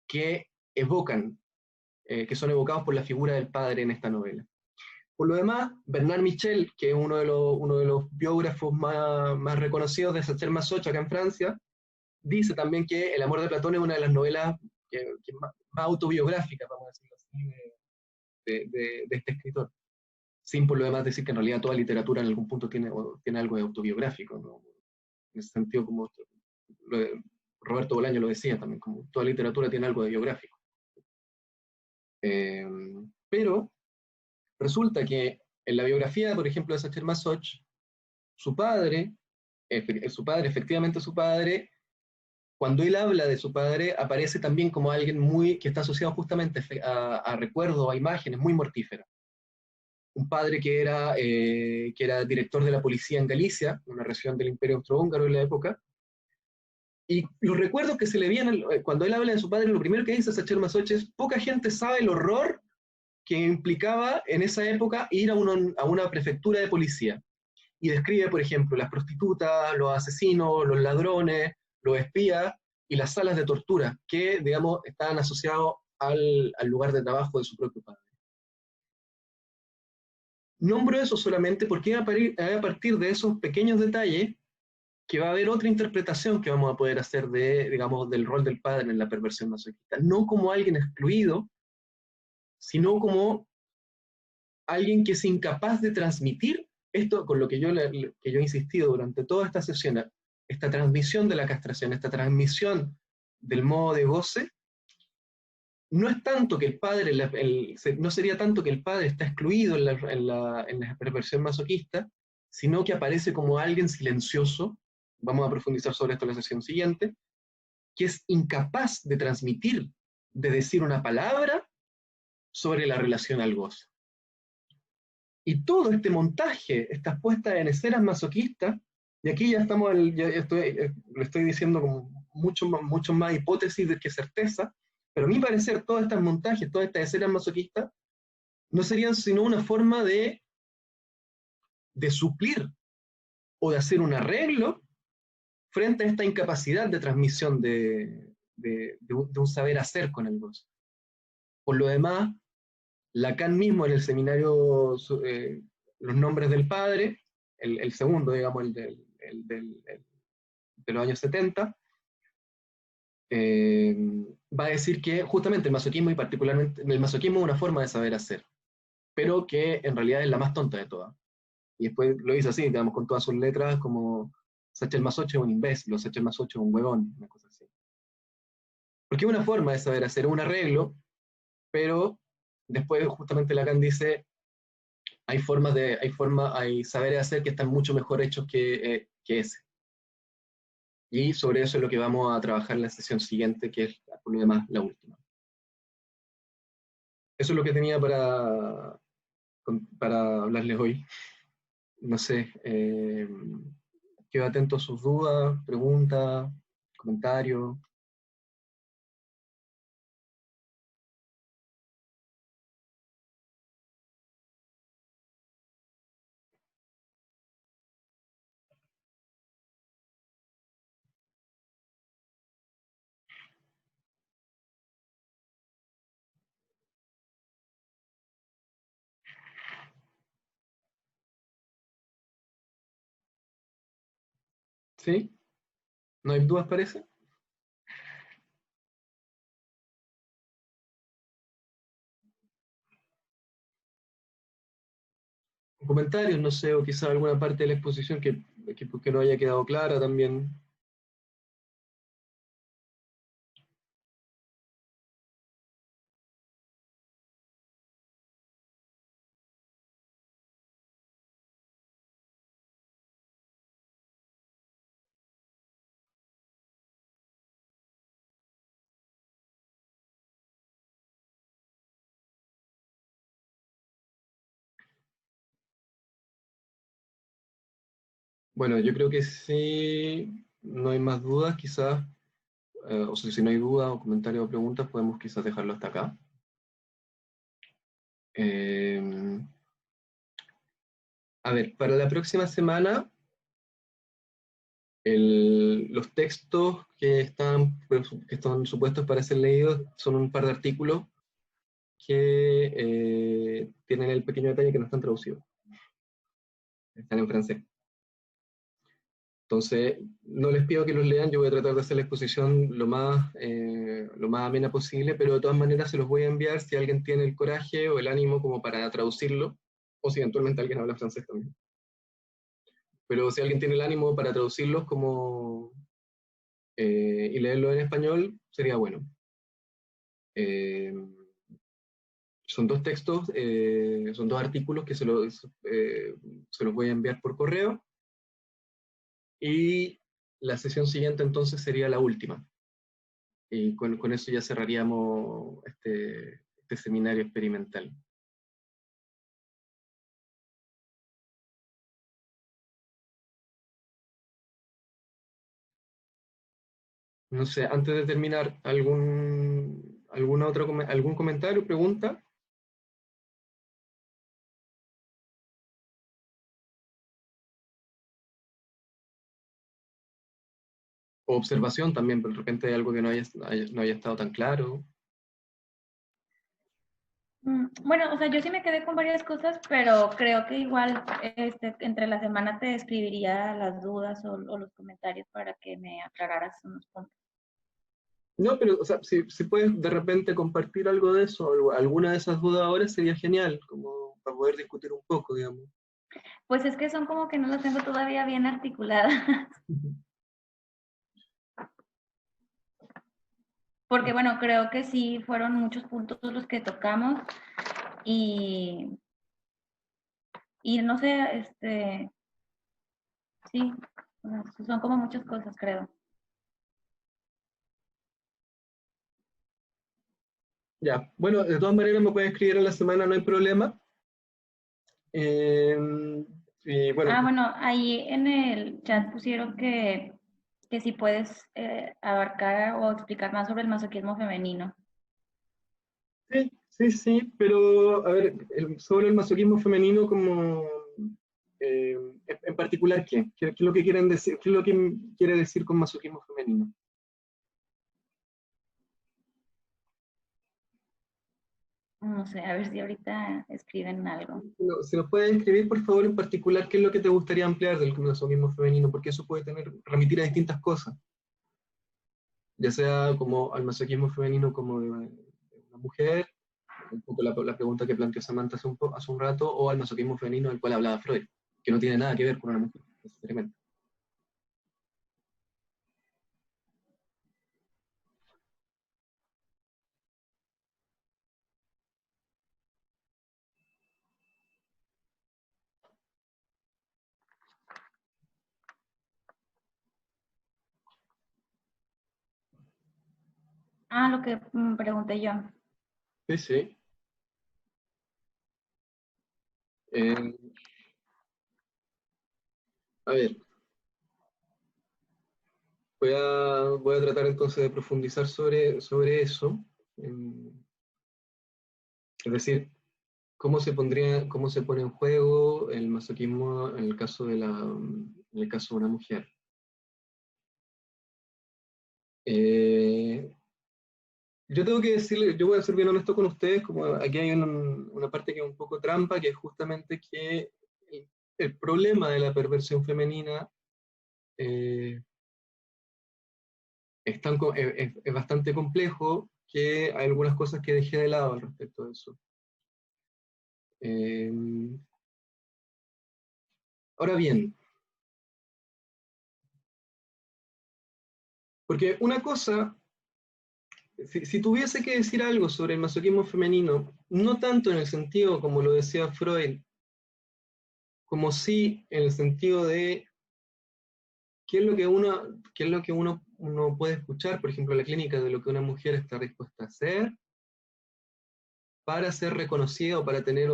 que que son evocados por la figura del padre en esta novela. Por lo demás, Bernard Michel, que es uno de los biógrafos más reconocidos de Sacher Masoch acá en Francia, dice también que El amor de Platón es una de las novelas que más autobiográficas, vamos a decirlo así, de este escritor. Sin por lo demás decir que en realidad toda literatura en algún punto tiene algo de autobiográfico, ¿no? En ese sentido, como Roberto Bolaño lo decía también, como toda literatura tiene algo de biográfico. Pero resulta que en la biografía, por ejemplo, de Sacher Masoch, su padre, efectivamente su padre, cuando él habla de su padre, aparece también como alguien que está asociado justamente a recuerdos, a imágenes muy mortíferas. Un padre que era director de la policía en Galicia, una región del Imperio Austrohúngaro en la época, y los recuerdos que se le vienen, cuando él habla de su padre, lo primero que dice Sacher Masoch es: poca gente sabe el horror que implicaba en esa época ir a una prefectura de policía. Y describe, por ejemplo, las prostitutas, los asesinos, los ladrones, los espías y las salas de tortura, que, digamos, estaban asociados al lugar de trabajo de su propio padre. Nombro eso solamente porque a partir de esos pequeños detalles que va a haber otra interpretación que vamos a poder hacer digamos, del rol del padre en la perversión masoquista. No como alguien excluido, sino como alguien que es incapaz de transmitir esto, con lo que yo he insistido durante toda esta sesión, esta transmisión de la castración, esta transmisión del modo de goce. No es tanto que el padre, no sería tanto que el padre está excluido en la perversión masoquista, sino que aparece como alguien silencioso. Vamos a profundizar sobre esto en la sesión siguiente, que es incapaz de transmitir, de decir una palabra sobre la relación al goce. Y todo este montaje, estas puestas en escenas masoquistas, y aquí ya estamos, lo estoy diciendo con mucho más hipótesis que certeza, pero a mi parecer todos estos montajes, todas estas escenas masoquistas, no serían sino una forma de suplir o de hacer un arreglo frente a esta incapacidad de transmisión de un saber hacer con el goce. Por lo demás, Lacan mismo en el seminario Los nombres del padre, el segundo, digamos, de los años 70, va a decir que justamente el masoquismo, y particularmente el masoquismo, es una forma de saber hacer, pero que en realidad es la más tonta de todas. Y después lo dice así, digamos, con todas sus letras, como Sacher Masoch es un imbécil, o Sacher Masoch es un huevón, una cosa así. Porque es una forma de saber hacer, un arreglo, pero después justamente Lacan dice: hay saberes hacer que están mucho mejor hechos que ese. Y sobre eso es lo que vamos a trabajar en la sesión siguiente, que es, por lo demás, la última. Eso es lo que tenía para hablarles hoy. No sé, quedo atento a sus dudas, preguntas, comentarios. ¿Sí? ¿No hay dudas, parece? Comentarios, no sé, o quizá alguna parte de la exposición que no haya quedado clara también. Bueno, yo creo que sí, no hay más dudas, quizás, o sea, si no hay dudas o comentarios o preguntas, podemos quizás dejarlo hasta acá. A ver, para la próxima semana, los textos que están supuestos para ser leídos son un par de artículos que tienen el pequeño detalle que no están traducidos. Están en francés. Entonces, no les pido que los lean, yo voy a tratar de hacer la exposición lo más amena posible, pero de todas maneras se los voy a enviar si alguien tiene el coraje o el ánimo como para traducirlo, o si eventualmente alguien habla francés también. Pero si alguien tiene el ánimo para traducirlos y leerlo en español, sería bueno. Son dos textos, son dos artículos que se los voy a enviar por correo. Y la sesión siguiente entonces sería la última. Y con eso ya cerraríamos este seminario experimental. No sé, antes de terminar, ¿algún comentario, pregunta? O observación también, pero de repente hay algo que no haya estado tan claro. Bueno, o sea, yo sí me quedé con varias cosas, pero creo que igual entre la semana te escribiría las dudas o los comentarios para que me aclararas unos puntos. No, pero o sea, si puedes de repente compartir algo de eso, alguna de esas dudas ahora sería genial, como para poder discutir un poco, digamos. Pues es que son como que no las tengo todavía bien articuladas. Porque bueno, creo que sí fueron muchos puntos los que tocamos y no sé, sí, o sea, son como muchas cosas, creo. Ya, bueno, de todas maneras me pueden escribir en la semana, no hay problema. Y bueno, Bueno, ahí en el chat pusieron que si puedes abarcar o explicar más sobre el masoquismo femenino. sí, pero a ver, sobre el masoquismo femenino como en particular, ¿qué es lo que quieren decir? ¿Qué es lo que quiere decir con masoquismo femenino? No sé, a ver si ahorita escriben algo. Si nos pueden escribir, por favor, en particular, ¿qué es lo que te gustaría ampliar del masoquismo femenino? Porque eso puede remitir a distintas cosas, ya sea como al masoquismo femenino como de una mujer, un poco la pregunta que planteó Samantha hace un rato, o al masoquismo femenino del cual hablaba Freud, que no tiene nada que ver con una mujer, necesariamente. Lo que pregunté yo. Sí, sí. Eh, a ver, voy a tratar entonces de profundizar sobre eso. Es decir, cómo se pone en juego el masoquismo en el caso en el caso de una mujer. Yo tengo que decirle, yo voy a ser bien honesto con ustedes, como aquí hay una parte que es un poco trampa, que es justamente que el problema de la perversión femenina eh, es bastante complejo, que hay algunas cosas que dejé de lado al respecto de eso. Eh, ahora bien, porque una cosa, si tuviese que decir algo sobre el masoquismo femenino, no tanto en el sentido como lo decía Freud, como sí en el sentido de qué es lo que uno puede escuchar, por ejemplo, en la clínica, de lo que una mujer está dispuesta a hacer para ser reconocida o para tener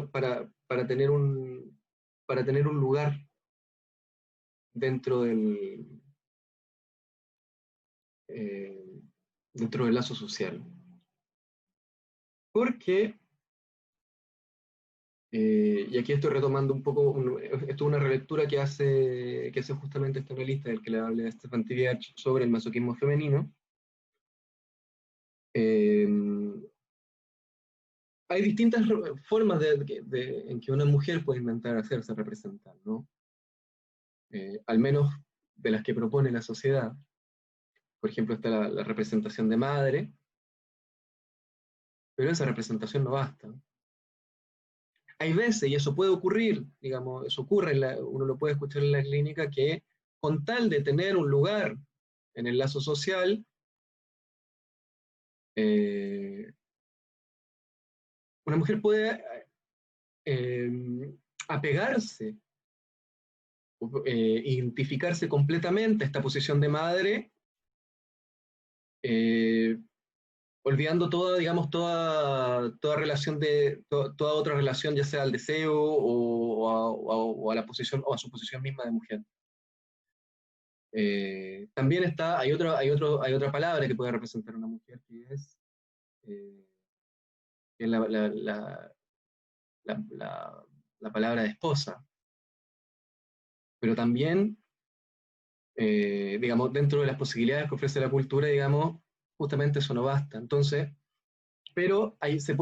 un lugar dentro eh, dentro del lazo social. Porque, y aquí estoy retomando un poco, esto es una relectura que hace justamente este analista del que le hablé, Stefan Tibiach, sobre el masoquismo femenino. Hay distintas formas en que una mujer puede intentar hacerse representar, ¿no? Al menos de las que propone la sociedad. Por ejemplo, está la representación de madre, pero esa representación no basta. Hay veces, y eso puede ocurrir, digamos, eso ocurre, uno lo puede escuchar en la clínica, que con tal de tener un lugar en el lazo social, una mujer puede apegarse, identificarse completamente a esta posición de madre, olvidando toda, digamos, toda relación toda otra relación, ya sea al deseo o a la posición, o a su posición misma de mujer. También hay otra palabra que puede representar a una mujer, que es la palabra de esposa. Pero también, digamos, dentro de las posibilidades que ofrece la cultura, digamos, justamente eso no basta. Entonces, pero ahí se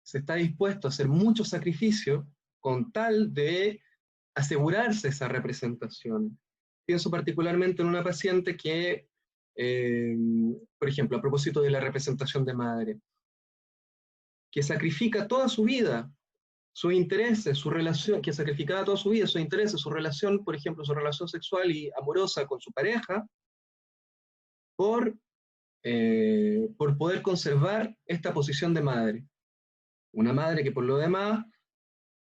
está dispuesto a hacer mucho sacrificio con tal de asegurarse esa representación. Pienso particularmente en una paciente que, por ejemplo, a propósito de la representación de madre, que sacrifica toda su vida, sus intereses, su relación, que sacrificaba toda su vida, sus intereses, su relación, por ejemplo, su relación sexual y amorosa con su pareja, por poder conservar esta posición de madre. Una madre que por lo demás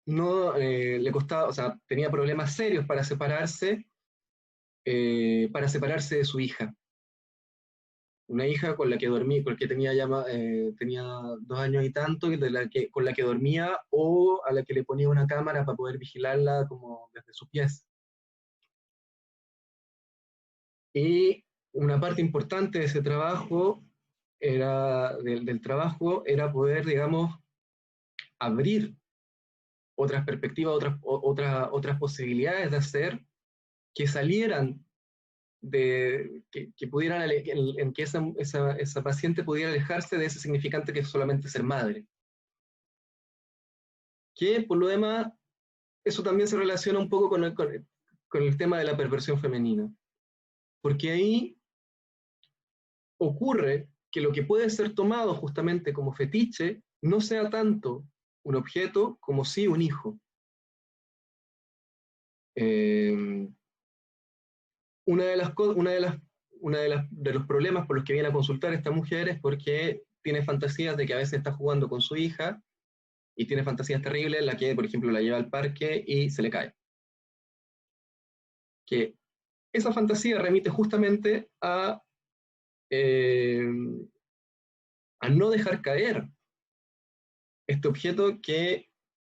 no le costaba, o sea, tenía problemas serios para separarse de su hija. Una hija con la que dormí, con la que tenía 2 años y tanto, con la que dormía, o a la que le ponía una cámara para poder vigilarla como desde sus pies. Y una parte importante de ese trabajo, del trabajo, era poder, digamos, abrir otras perspectivas, otras posibilidades de hacer que salieran que pudieran, en que esa paciente pudiera alejarse de ese significante que es solamente ser madre. Que por lo demás, eso también se relaciona un poco con el tema de la perversión femenina. Porque ahí ocurre que lo que puede ser tomado justamente como fetiche no sea tanto un objeto como sí un hijo. Uno de los problemas por los que viene a consultar esta mujer es porque tiene fantasías de que a veces está jugando con su hija y tiene fantasías terribles en la que, por ejemplo, la lleva al parque y se le cae. Que esa fantasía remite justamente a no dejar caer este objeto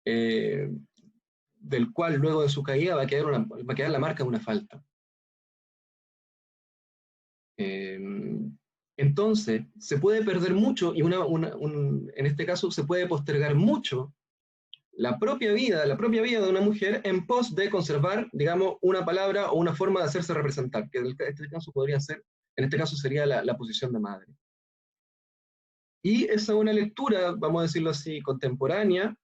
del cual luego de su caída va a quedar la marca de una falta. Entonces, se puede perder mucho y en este caso se puede postergar mucho la propia vida de una mujer en pos de conservar, digamos, una palabra o una forma de hacerse representar, que en este caso sería la posición de madre. Y esa es una lectura, vamos a decirlo así, contemporánea,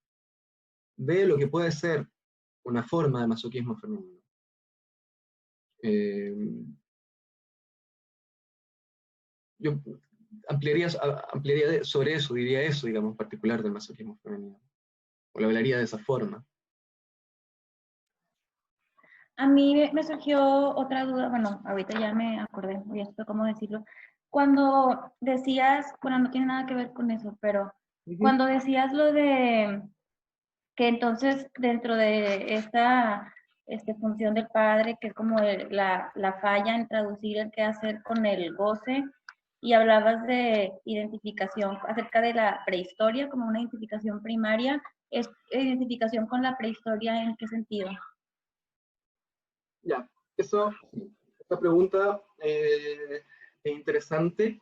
de lo que puede ser una forma de masoquismo femenino. Yo ampliaría sobre eso, diría eso, digamos, en particular del masoquismo femenino. O lo hablaría de esa forma. A mí me surgió otra duda, bueno, ahorita ya me acordé, ya sé cómo decirlo. Cuando decías, bueno, no tiene nada que ver con eso, pero cuando decías lo de que entonces dentro de esta función del padre, que es como la falla en traducir el qué hacer con el goce, y hablabas de identificación acerca de la prehistoria como una identificación primaria, ¿es identificación con la prehistoria en qué sentido? Ya, esta pregunta es interesante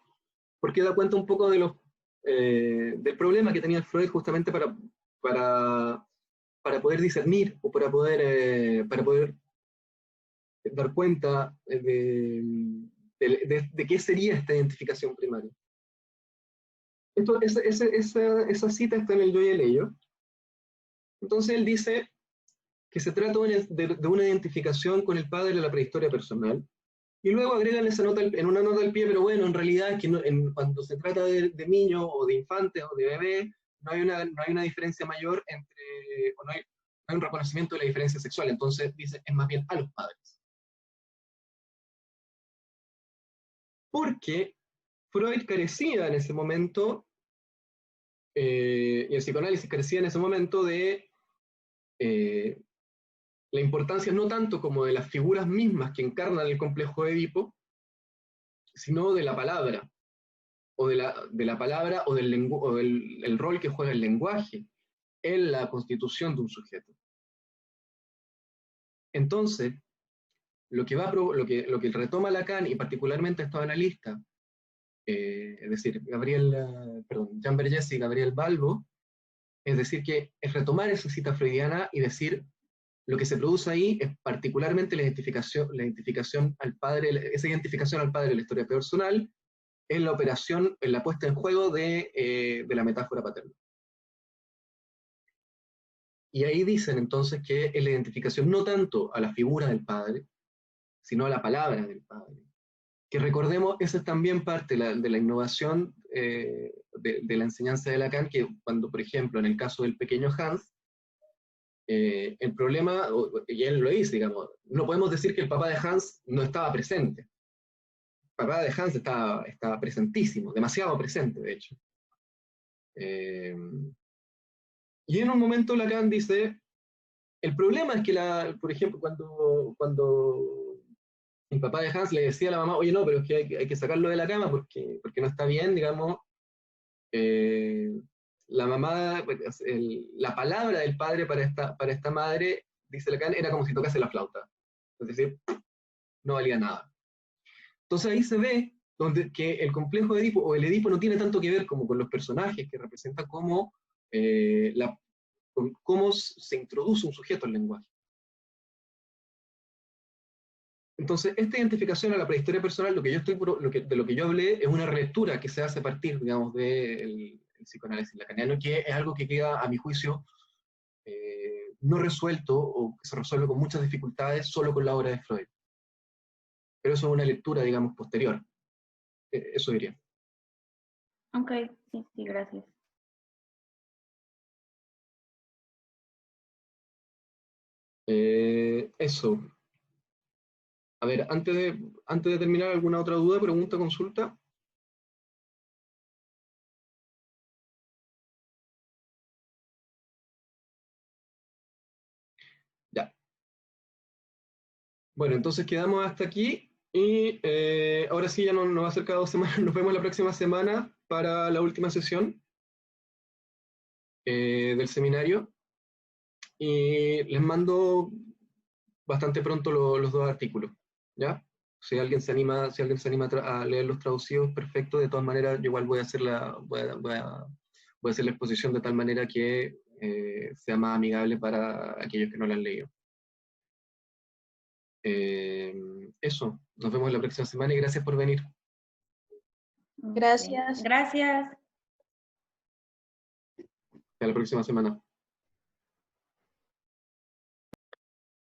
porque da cuenta un poco del problema que tenía Freud justamente para poder discernir o para poder dar cuenta de qué sería esta identificación primaria. Esa cita está en el Yo y el Ello. Entonces él dice que se trata de una identificación con el padre de la prehistoria personal, y luego agregan esa nota en una nota al pie, pero bueno, en realidad es que cuando se trata de niños o de infantes o de bebés, no hay una diferencia mayor entre, o no hay un reconocimiento de la diferencia sexual, entonces dice, es más bien a los padres. Porque Freud carecía en ese momento, y el psicoanálisis carecía en ese momento de la importancia no tanto como de las figuras mismas que encarnan el complejo de Edipo, sino de la palabra, o de la palabra o del rol que juega el lenguaje en la constitución de un sujeto. Entonces, lo que retoma Lacan, y particularmente estos analistas, es decir, Jean Vergès y Gabriel Balbo, es decir, que es retomar esa cita freudiana y decir, lo que se produce ahí es particularmente la identificación al padre, esa identificación al padre de la historia personal, en la operación, en la puesta en juego de la metáfora paterna. Y ahí dicen entonces que es la identificación no tanto a la figura del padre, sino a la palabra del padre. Que recordemos, esa es también parte de la innovación de la enseñanza de Lacan, que cuando, por ejemplo, en el caso del pequeño Hans, el problema, y él lo dice, digamos, no podemos decir que el papá de Hans no estaba presente. El papá de Hans estaba presentísimo, demasiado presente, de hecho. Y en un momento Lacan dice, el problema es que, por ejemplo, cuando el papá de Hans le decía a la mamá, oye, no, pero es que hay que sacarlo de la cama porque no está bien, digamos, la mamá, la palabra del padre para esta madre, dice Lacan, era como si tocase la flauta. Es decir, no valía nada. Entonces ahí se ve que el complejo de Edipo, o el Edipo, no tiene tanto que ver como con los personajes que representan cómo se introduce un sujeto al lenguaje. Entonces, esta identificación a la prehistoria personal, de lo que yo hablé, es una relectura que se hace a partir, digamos, del psicoanálisis lacaniano, que es algo que queda, a mi juicio, no resuelto, o que se resuelve con muchas dificultades solo con la obra de Freud. Pero eso es una lectura, digamos, posterior. Eso diría. Ok, sí, gracias. Eso. A ver, antes de terminar, ¿alguna otra duda, pregunta, consulta? Ya. Bueno, entonces quedamos hasta aquí y ahora sí ya nos va a hacer cada 2 semanas. Nos vemos la próxima semana para la última sesión del seminario y les mando bastante pronto los 2 artículos, ¿ya? Si alguien se anima a leer los traducidos, perfecto. De todas maneras, yo igual voy a hacer la exposición de tal manera que sea más amigable para aquellos que no la han leído. Eso, nos vemos la próxima semana y gracias por venir. Gracias. Gracias. Hasta la próxima semana.